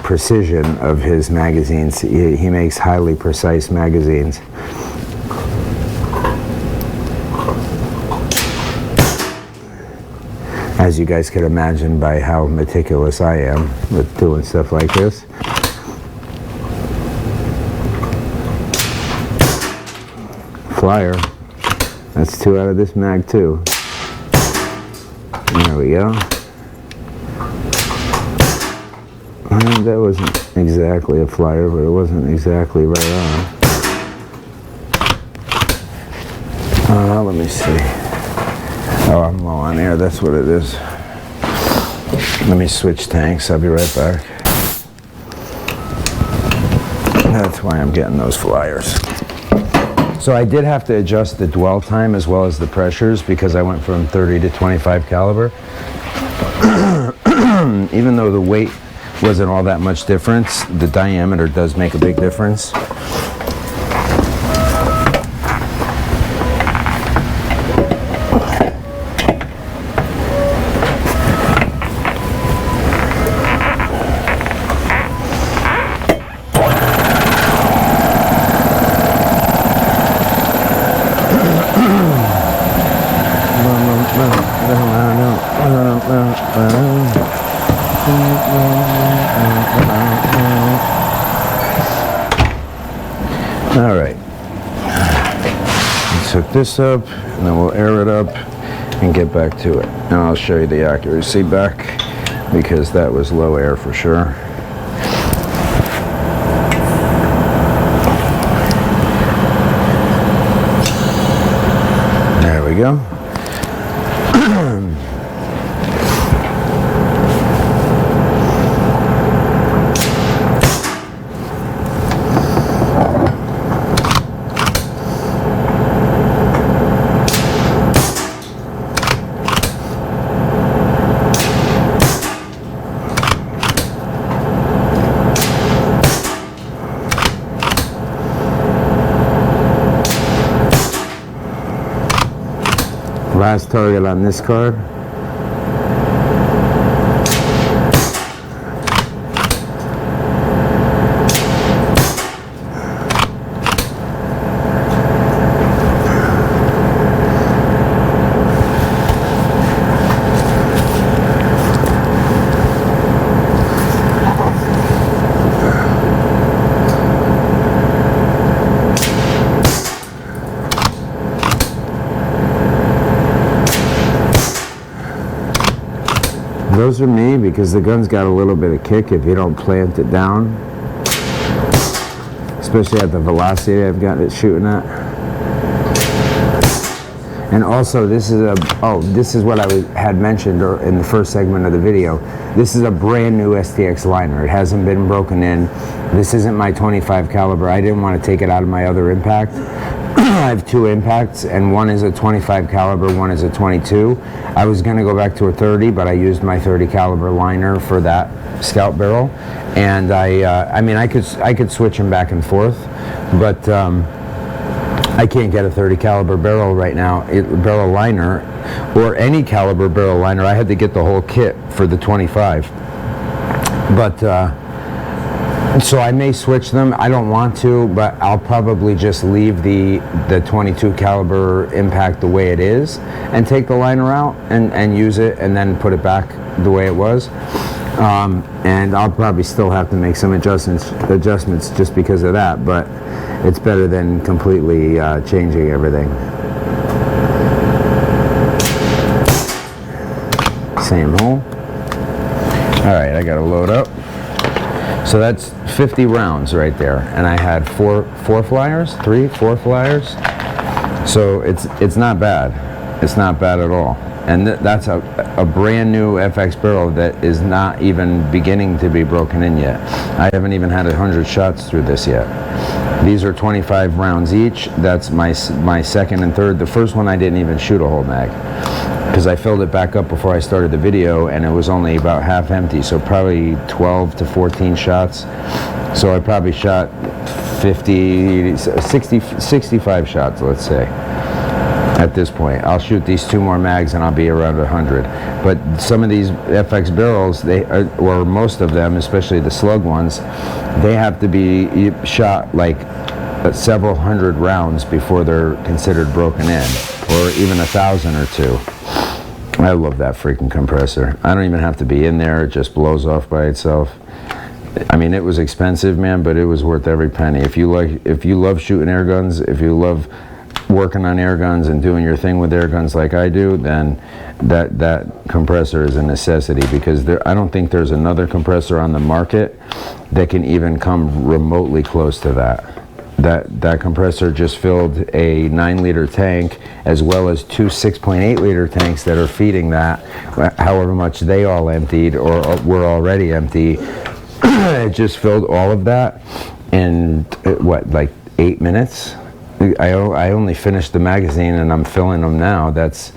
precision of his magazines. He makes highly precise magazines. As you guys could imagine by how meticulous I am with doing stuff like this. Flyer. That's two out of this mag too. There we go. That wasn't exactly a flyer, but it wasn't exactly right on. Let me see. Oh, I'm low on air, that's what it is. Let me switch tanks, I'll be right back. That's why I'm getting those flyers. So I did have to adjust the dwell time as well as the pressures because I went from 30 to 25 caliber. Even though the weight wasn't all that much difference, the diameter does make a big difference. All right, let's hook this up and then we'll air it up and get back to it. And I'll show you the accuracy back because that was low air for sure. There we go. Last target on this card. Those are me because the gun's got a little bit of kick if you don't plant it down, especially at the velocity I've got it shooting at. And also this is what I had mentioned in the first segment of the video. This is a brand new STX liner. It hasn't been broken in. This isn't my 25 caliber. I didn't want to take it out of my other impact. I have two impacts, and one is a 25 caliber, one is a 22. I was going to go back to a 30, but I used my 30 caliber liner for that Skout barrel, and I mean, I could switch them back and forth, but I can't get a 30 caliber barrel right now, barrel liner, or any caliber barrel liner. I had to get the whole kit for the 25, but. So I may switch them. I don't want to, but I'll probably just leave the 22 caliber impact the way it is and take the liner out and use it and then put it back the way it was. And I'll probably still have to make some adjustments just because of that, but it's better than completely changing everything. Same hole. All right, I gotta load up. So that's 50 rounds right there, and I had four flyers. So it's not bad. It's not bad at all. And that's a brand new FX barrel that is not even beginning to be broken in yet. I haven't even had 100 shots through this yet. These are 25 rounds each. That's my second and third. The first one I didn't even shoot a whole mag, because I filled it back up before I started the video and it was only about half empty, so probably 12 to 14 shots. So I probably shot 50, 60, 65 shots, let's say, at this point. I'll shoot these two more mags and I'll be around 100. But some of these FX barrels, or most of them, especially the slug ones, they have to be shot like several hundred rounds before they're considered broken in, or even 1,000 or two. I love that freaking compressor. I don't even have to be in there. It just blows off by itself. I mean, it was expensive, man, but it was worth every penny. If you love shooting air guns, if you love working on air guns and doing your thing with air guns like I do, then that compressor is a necessity, because I don't think there's another compressor on the market that can even come remotely close to that. that compressor just filled a 9-liter tank, as well as two 6.8-liter tanks that are feeding that, however much they all emptied or were already empty. It just filled all of that in what, like 8 minutes? I only finished the magazine and I'm filling them now. That's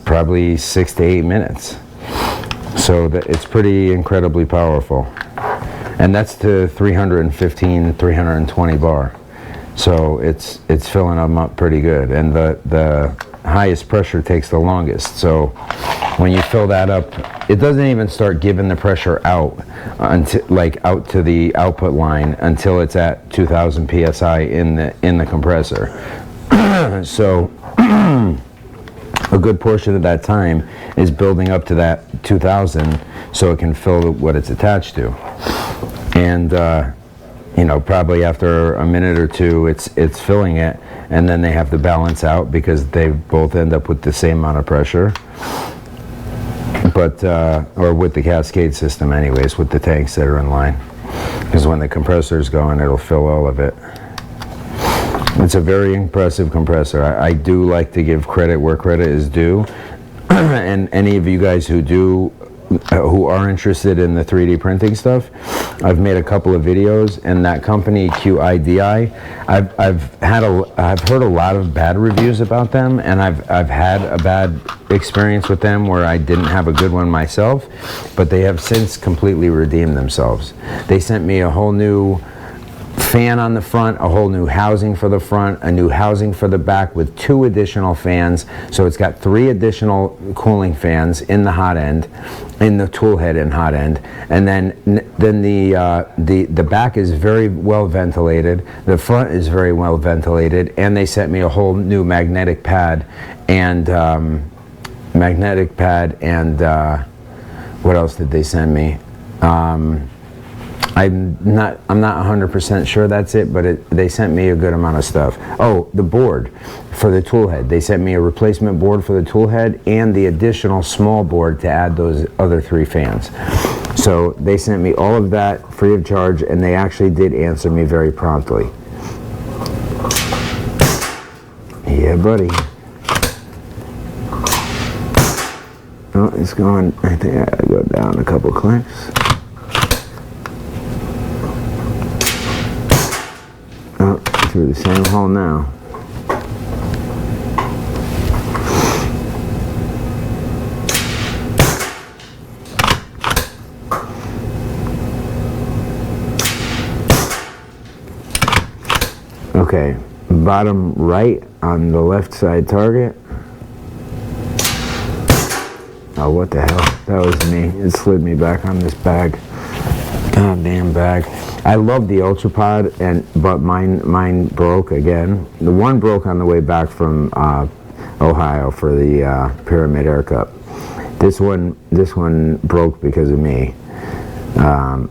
probably 6 to 8 minutes. So it's pretty incredibly powerful. And that's to 315, 320 bar. So it's filling them up pretty good. And the highest pressure takes the longest. So when you fill that up, it doesn't even start giving the pressure out until, like, out to the output line until it's at 2,000 psi in the compressor. So a good portion of that time is building up to that 2,000 so it can fill what it's attached to. And you know, probably after a minute or two, it's filling it, and then they have to balance out because they both end up with the same amount of pressure. But or with the cascade system, anyways, with the tanks that are in line, because when the compressor's going, it'll fill all of it. It's a very impressive compressor. I do like to give credit where credit is due, and any of you guys who are interested in the 3D printing stuff, I've made a couple of videos, and that company QIDI, I've heard a lot of bad reviews about them, and I've had a bad experience with them where I didn't have a good one myself, but they have since completely redeemed themselves. They sent me a whole new fan on the front, a whole new housing for the front, a new housing for the back with 2 additional fans. So it's got 3 additional cooling fans in the hot end, in the tool head and hot end. And then the back is very well ventilated. The front is very well ventilated. And they sent me a whole new magnetic pad and what else did they send me? I'm not 100% sure that's it, but they sent me a good amount of stuff. Oh, the board for the tool head. They sent me a replacement board for the tool head and the additional small board to add those other 3 fans. So they sent me all of that free of charge, and they actually did answer me very promptly. Yeah, buddy. Oh, it's going. I think I gotta go down a couple clicks. Through the same hole now. Okay, bottom right on the left side target. Oh, what the hell? That was me. It slid me back on this bag. Goddamn bag. I love the UltraPod, but mine broke again. The one broke on the way back from Ohio for the Pyramid Air Cup. This one broke because of me. Yeah,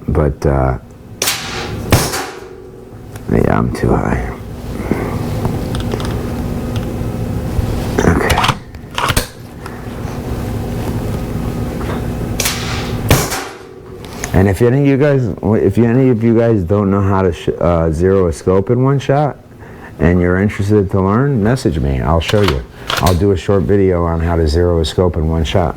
I'm too high. And if any of you guys don't know how to zero a scope in one shot, and you're interested to learn, message me. I'll show you. I'll do a short video on how to zero a scope in one shot,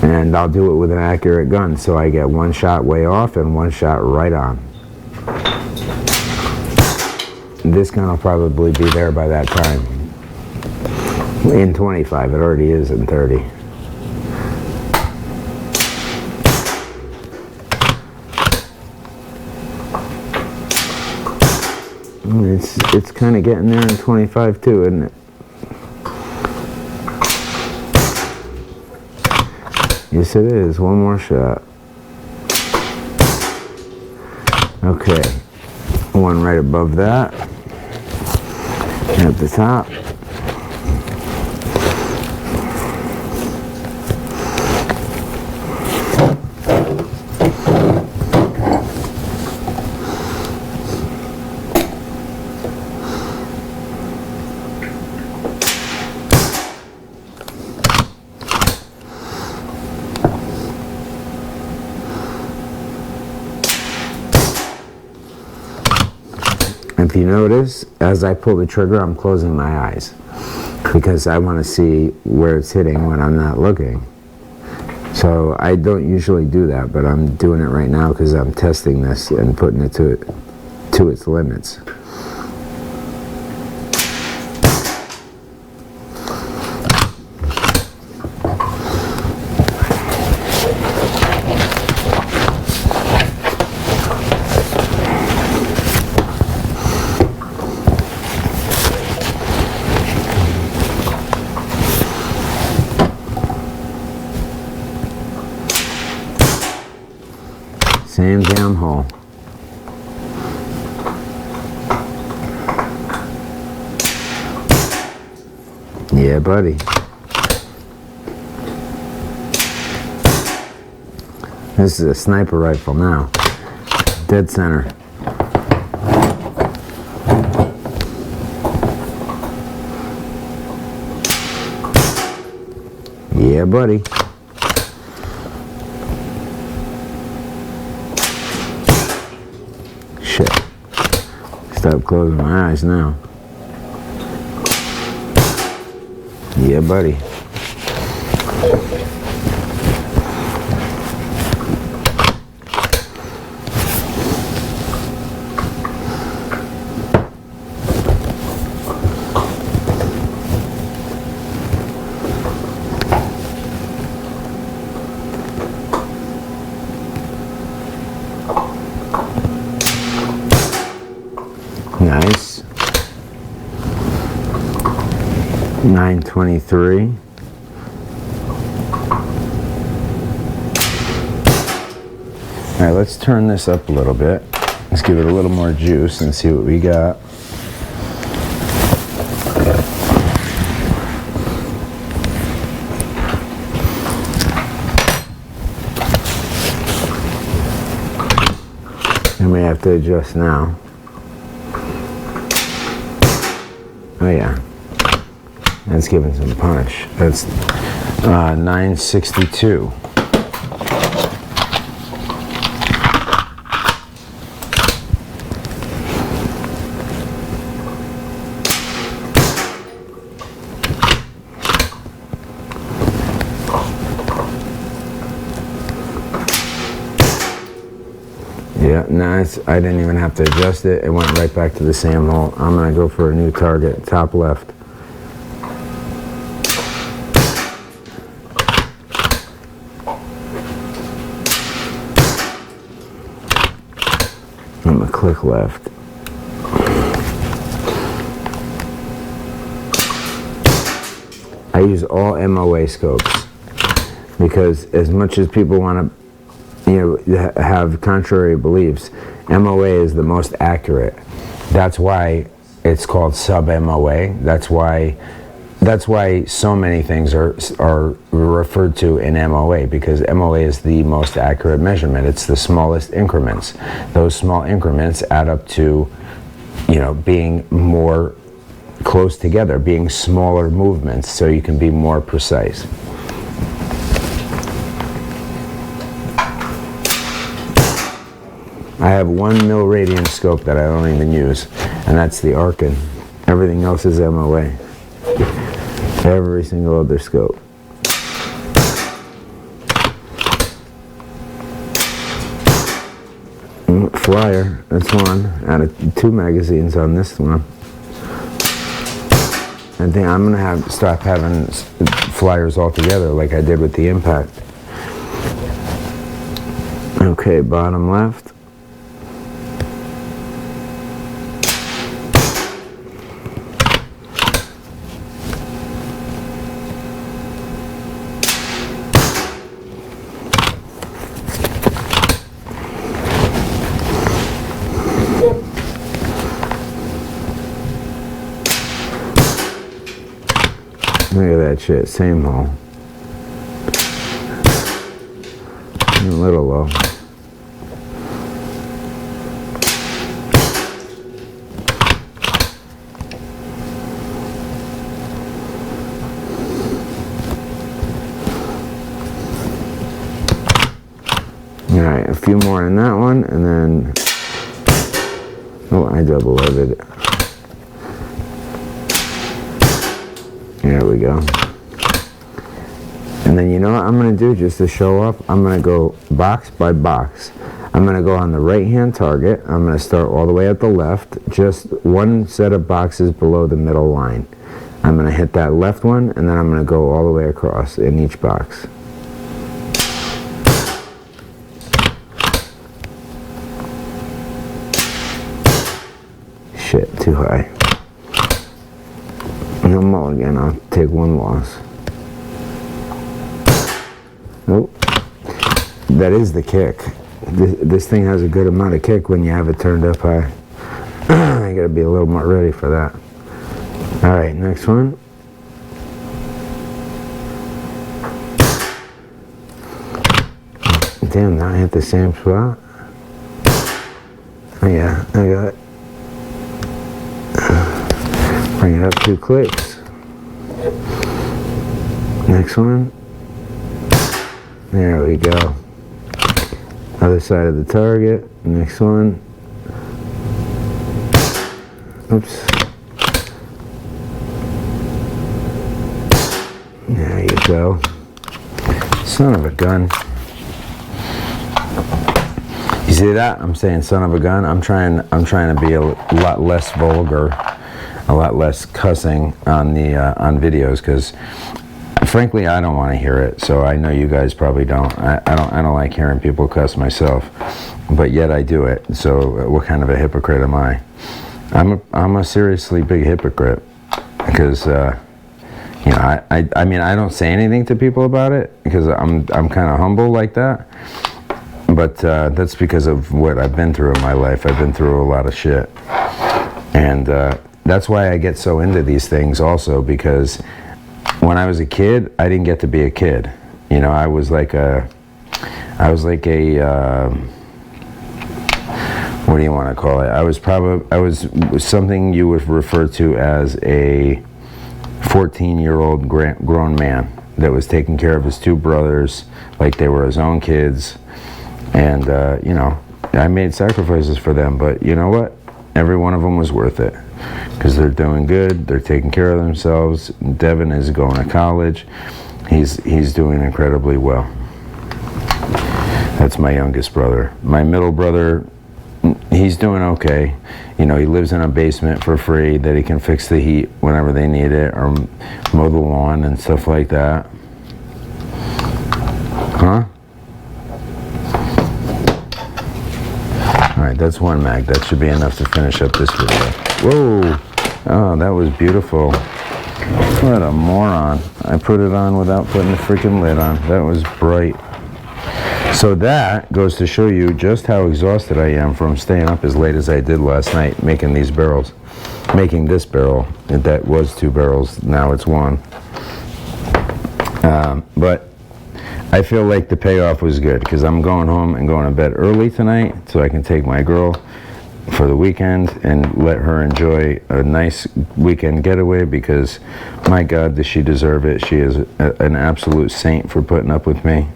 and I'll do it with an accurate gun, so I get one shot way off and one shot right on. This gun will probably be there by that time. In 25, it already is in 30. It's kind of getting there in 25 too, isn't it? Yes, it is. One more shot. Okay. One right above that. At the top. if you notice, as I pull the trigger, I'm closing my eyes because I want to see where it's hitting when I'm not looking. So I don't usually do that, but I'm doing it right now because I'm testing this and putting it to its limits. Same damn hole. Yeah, buddy. This is a sniper rifle now. Dead center. Yeah, buddy. Shit. Stop closing my eyes now. Yeah, buddy. Nice. 923. All right, let's turn this up a little bit. Let's give it a little more juice and see what we got. And we have to adjust now. Oh yeah, that's giving some punch. That's 962. Yeah, nice. I didn't even have to adjust it. It went right back to the same hole. I'm gonna go for a new target, top left. I'm gonna click left. I use all MOA scopes because as much as people want to have contrary beliefs, MOA is the most accurate. That's why it's called sub-MOA. That's why so many things are referred to in MOA, because MOA is the most accurate measurement. It's the smallest increments. Those small increments add up to, being more close together, being smaller movements, so you can be more precise. I have 1 mil radian scope that I don't even use, and that's the Arkin. Everything else is MOA. Every single other scope. Flyer, that's one out of 2 magazines on this one. I think I'm gonna stop having flyers altogether like I did with the Impact. Okay, bottom left. Look at that shit, same hole. A little low. Alright, a few more in that one, and then Oh, I double livid. There we go. And then you know what I'm going to do just to show up? I'm going to go box by box. I'm going to go on the right-hand target. I'm going to start all the way at the left, just one set of boxes below the middle line. I'm going to hit that left one, and then I'm going to go all the way across in each box. Shit, too high. No mulligan, I'll take one loss. Oh, that is the kick. This thing has a good amount of kick when you have it turned up high. I gotta be a little more ready for that. Alright, next one. Damn, now I hit the same spot. Oh yeah, I got it. Bring it up 2 clicks. Next one. There we go. Other side of the target. Next one. Oops. There you go. Son of a gun. You see that? I'm saying son of a gun. I'm trying to be a lot less vulgar, a lot less cussing on the on videos, because frankly I don't want to hear it. So I know you guys probably don't. I don't like hearing people cuss myself, but yet I do it. So what kind of a hypocrite am I? I'm a seriously big hypocrite, because you know, I mean, I don't say anything to people about it because I'm kind of humble like that. But that's because of what I've been through in my life. I've been through a lot of shit, and that's why I get so into these things also, because when I was a kid, I didn't get to be a kid. You know, I was like a what do you want to call it? I was something you would refer to as a 14-year-old grown man that was taking care of his 2 brothers like they were his own kids. And, you know, I made sacrifices for them, but you know what? Every one of them was worth it, because they're doing good, they're taking care of themselves. Devin is going to college. He's doing incredibly well. That's my youngest brother. My middle brother, he's doing okay. You know, he lives in a basement for free that he can fix the heat whenever they need it, or mow the lawn and stuff like that. Huh? Alright, that's 1 mag. That should be enough to finish up this video. Whoa! Oh, that was beautiful. What a moron. I put it on without putting the freaking lid on. That was bright. So that goes to show you just how exhausted I am from staying up as late as I did last night making these barrels. Making this barrel. That was 2 barrels. Now it's 1. But I feel like the payoff was good, because I'm going home and going to bed early tonight so I can take my girl for the weekend and let her enjoy a nice weekend getaway, because my God, does she deserve it. She is an absolute saint for putting up with me,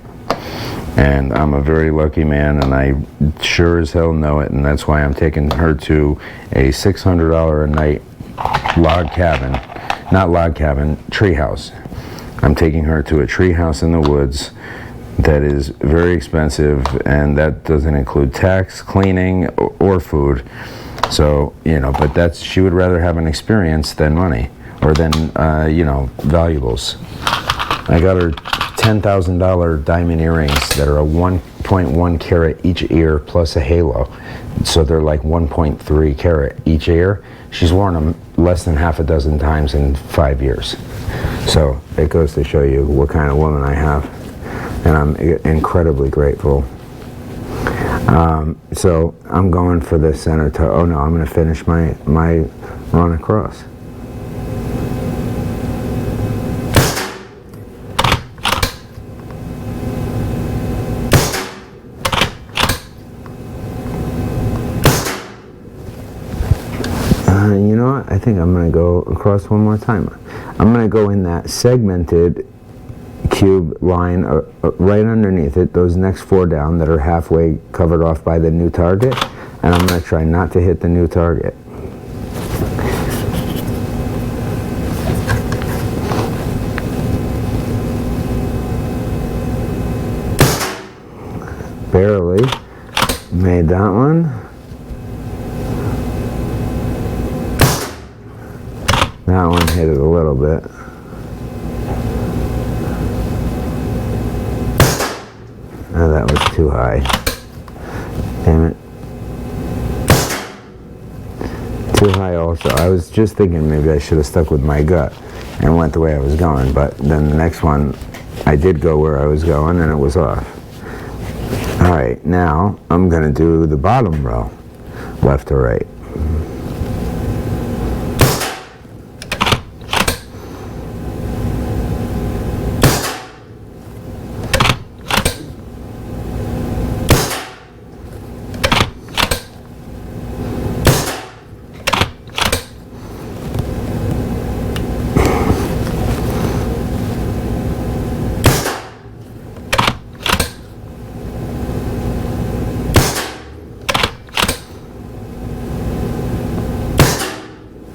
and I'm a very lucky man, and I sure as hell know it, and that's why I'm taking her to a $600 a night treehouse. I'm taking her to a treehouse in the woods that is very expensive, and that doesn't include tax, cleaning, or food. So, you know, but she would rather have an experience than money, or than, you know, valuables. I got her $10,000 diamond earrings that are a 1.1 carat each ear plus a halo. So they're like 1.3 carat each ear. She's worn them less than half a dozen times in 5 years. So it goes to show you what kind of woman I have, and I'm incredibly grateful. So I'm going for the center toe. Oh no, I'm going to finish my run across. You know what? I think I'm going to go across one more time. I'm going to go in that segmented cube line right underneath it, those next 4 down that are halfway covered off by the new target. and I'm going to try not to hit the new target. Barely made that one. That one hit it a little bit. Oh, that was too high. Damn it. Too high also. I was just thinking maybe I should have stuck with my gut and went the way I was going, but then the next one I did go where I was going and it was off. Alright, now I'm going to do the bottom row, left to right.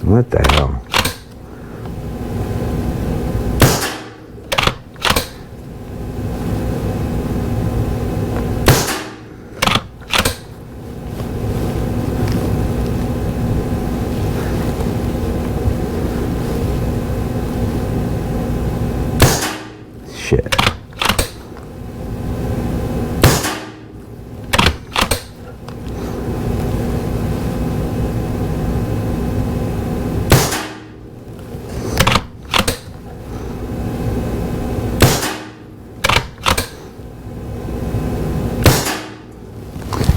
What the hell? Shit.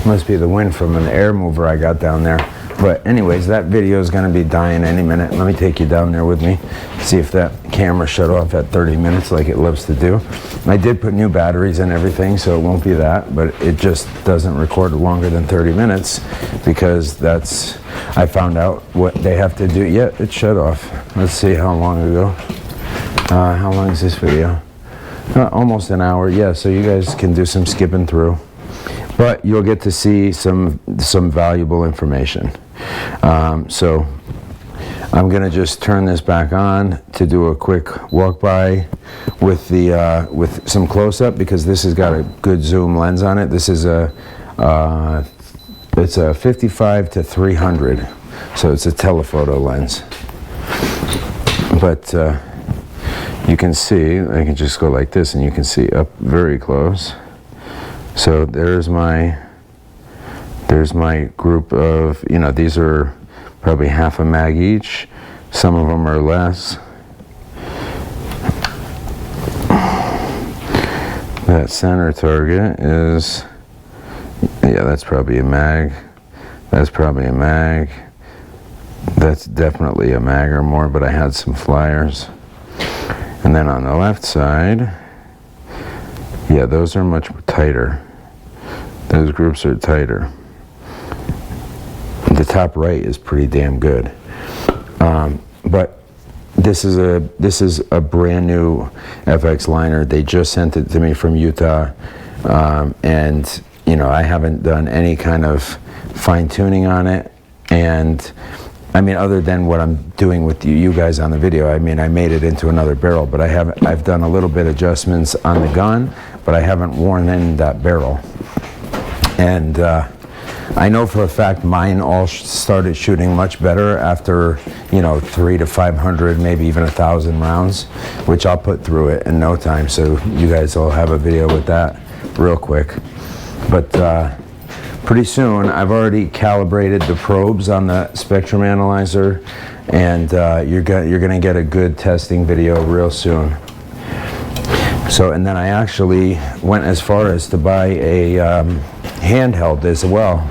Must be the wind from an air mover I got down there. But anyways, that video is going to be dying any minute. Let me take you down there with me. See if that camera shut off at 30 minutes like it loves to do. I did put new batteries and everything, so it won't be that. But it just doesn't record longer than 30 minutes because that's... I found out what they have to do. Yeah, it shut off. Let's see how long ago. How long is this video? Almost an hour. Yeah, so you guys can do some skipping through. But you'll get to see some valuable information. So I'm gonna just turn this back on to do a quick walk by with the with some close up because this has got a good zoom lens on it. This is it's a 55 to 300, so it's a telephoto lens. But you can see, I can just go like this, and you can see up very close. So there's my group of, you know, these are probably half a mag each. Some of them are less. That center target is, yeah, that's probably a mag. That's probably a mag. That's definitely a mag or more, but I had some flyers. And then on the left side, yeah, those are much tighter. Those groups are tighter. The top right is pretty damn good. But this is a brand new FX liner. They just sent it to me from Utah, and you know I haven't done any kind of fine tuning on it. And I mean, other than what I'm doing with you guys on the video, I mean, I made it into another barrel, but I've done a little bit adjustments on the gun, but I haven't worn in that barrel. And I know for a fact mine all started shooting much better after, you know, 300 to 500, maybe even 1,000 rounds, which I'll put through it in no time. So you guys will have a video with that real quick. But pretty soon, I've already calibrated the probes on the spectrum analyzer, and you're gonna get a good testing video real soon. So, and then I actually went as far as to buy a handheld as well.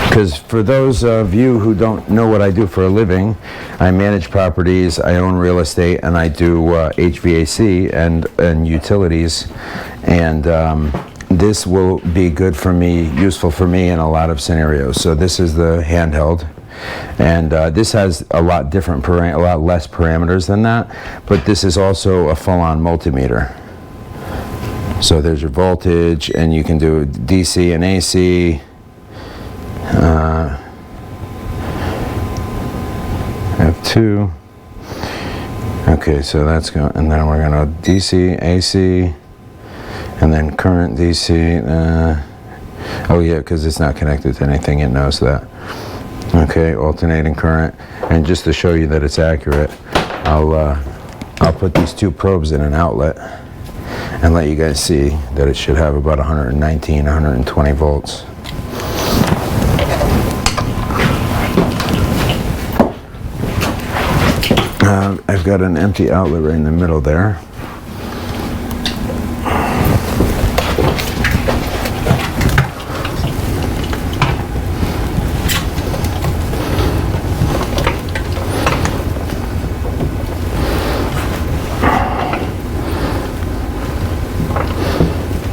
Because for those of you who don't know what I do for a living, I manage properties, I own real estate, and I do HVAC and utilities. And this will be good for me, useful for me in a lot of scenarios. So this is the handheld. And this has a lot less parameters than that, but this is also a full-on multimeter. So there's your voltage, and you can do DC and AC. F2. Okay, so that's going, and then we're going to DC, AC, and then current DC. Oh yeah, because it's not connected to anything, it knows that. Okay, alternating current, and just to show you that it's accurate, I'll put these two probes in an outlet and let you guys see that it should have about 119, 120 volts. I've got an empty outlet right in the middle there.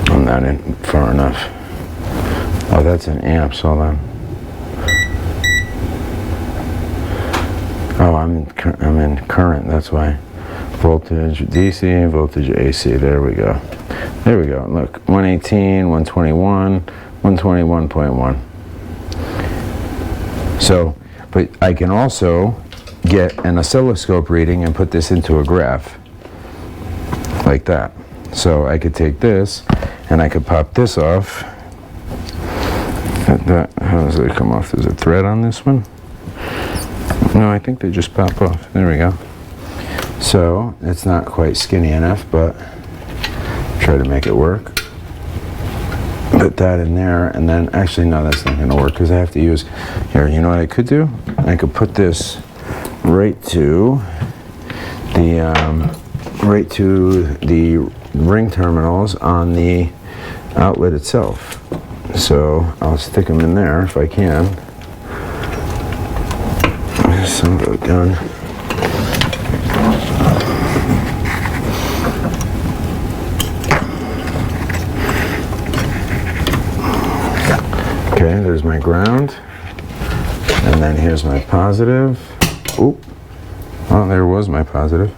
I'm not in far enough. Oh, that's an amp, hold on. Oh, I'm in current, that's why. Voltage DC, voltage AC, there we go. There we go, look, 118, 121, 121.1. So, but I can also get an oscilloscope reading and put this into a graph, like that. So I could take this, and I could pop this off. How does it come off? There's a thread on this one? No, I think they just pop off. There we go. So it's not quite skinny enough, but try to make it work. Put that in there, and then actually no, that's not going to work because I have to use here. You know what I could do? I could put this right to the ring terminals on the outlet itself. So I'll stick them in there if I can. Some of it done. Okay, there's my ground, and then here's my positive. Oop. Oh, there was my positive.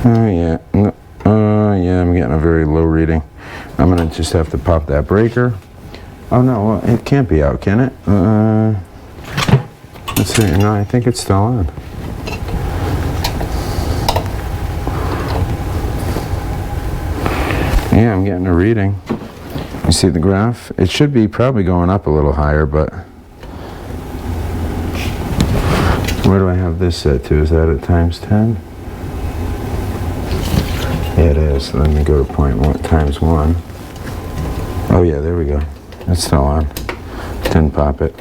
Oh yeah, no. Yeah, I'm getting a very low reading. I'm gonna just have to pop that breaker. Oh no, well, it can't be out, can it? Let's see. No, I think it's still on. Yeah, I'm getting a reading. You see the graph? It should be probably going up a little higher, but where do I have this set to? Is that at times 10? Yeah, it is. Let me go to times 1. Oh yeah, there we go. It's still on. Didn't pop it.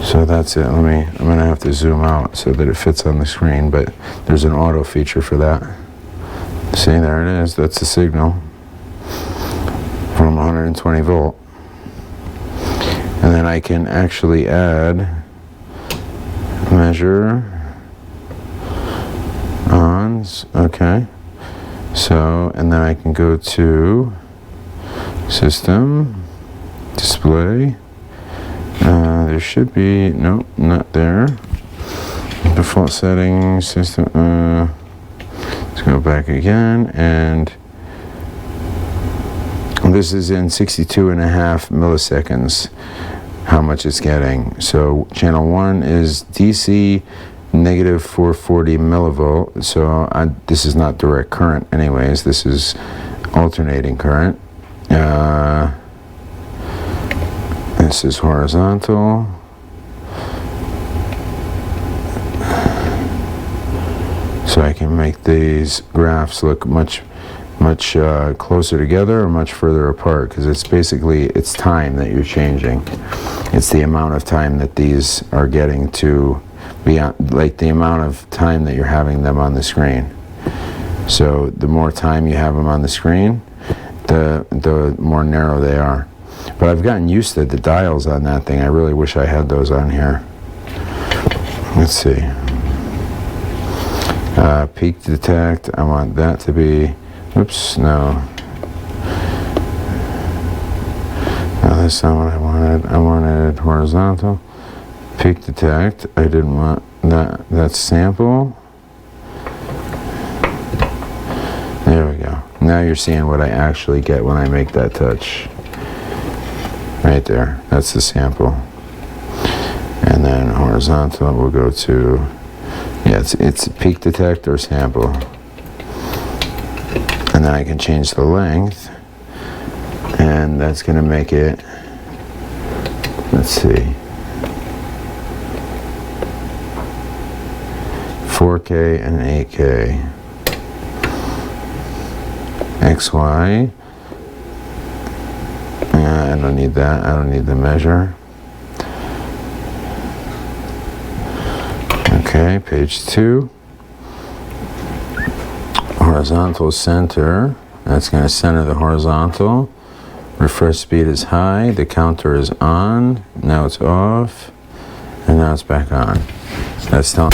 So that's it. I'm gonna have to zoom out so that it fits on the screen, but there's an auto feature for that. See, there it is. That's the signal from 120 volt. And then I can actually add measure ons. Okay. So, and then I can go to system, display. There should be, nope, not there. Default settings, system, let's go back again, and this is in 62.5 milliseconds, how much it's getting. So channel 1 is DC negative 440 millivolt, so this is not direct current anyways, this is alternating current. This is horizontal. So I can make these graphs look much closer together or much further apart, because it's basically, it's time that you're changing. It's the amount of time that these are getting to be on, like the amount of time that you're having them on the screen. So the more time you have them on the screen, the more narrow they are. But I've gotten used to the dials on that thing. I really wish I had those on here. Let's see. Peak detect, I want that to be, oops, no. that's not what I wanted. I wanted horizontal. Peak detect. I didn't want that. That's sample. There we go. Now you're seeing what I actually get when I make that touch. Right there. That's the sample. And then horizontal, we'll go to, yeah, it's peak detect or sample. And then I can change the length. And that's going to make it, let's see, 4K and 8K. XY. I don't need that. I don't need the measure. Okay, page 2. Horizontal center. That's going to center the horizontal. Refresh speed is high. The counter is on. Now it's off. And now it's back on. That's telling.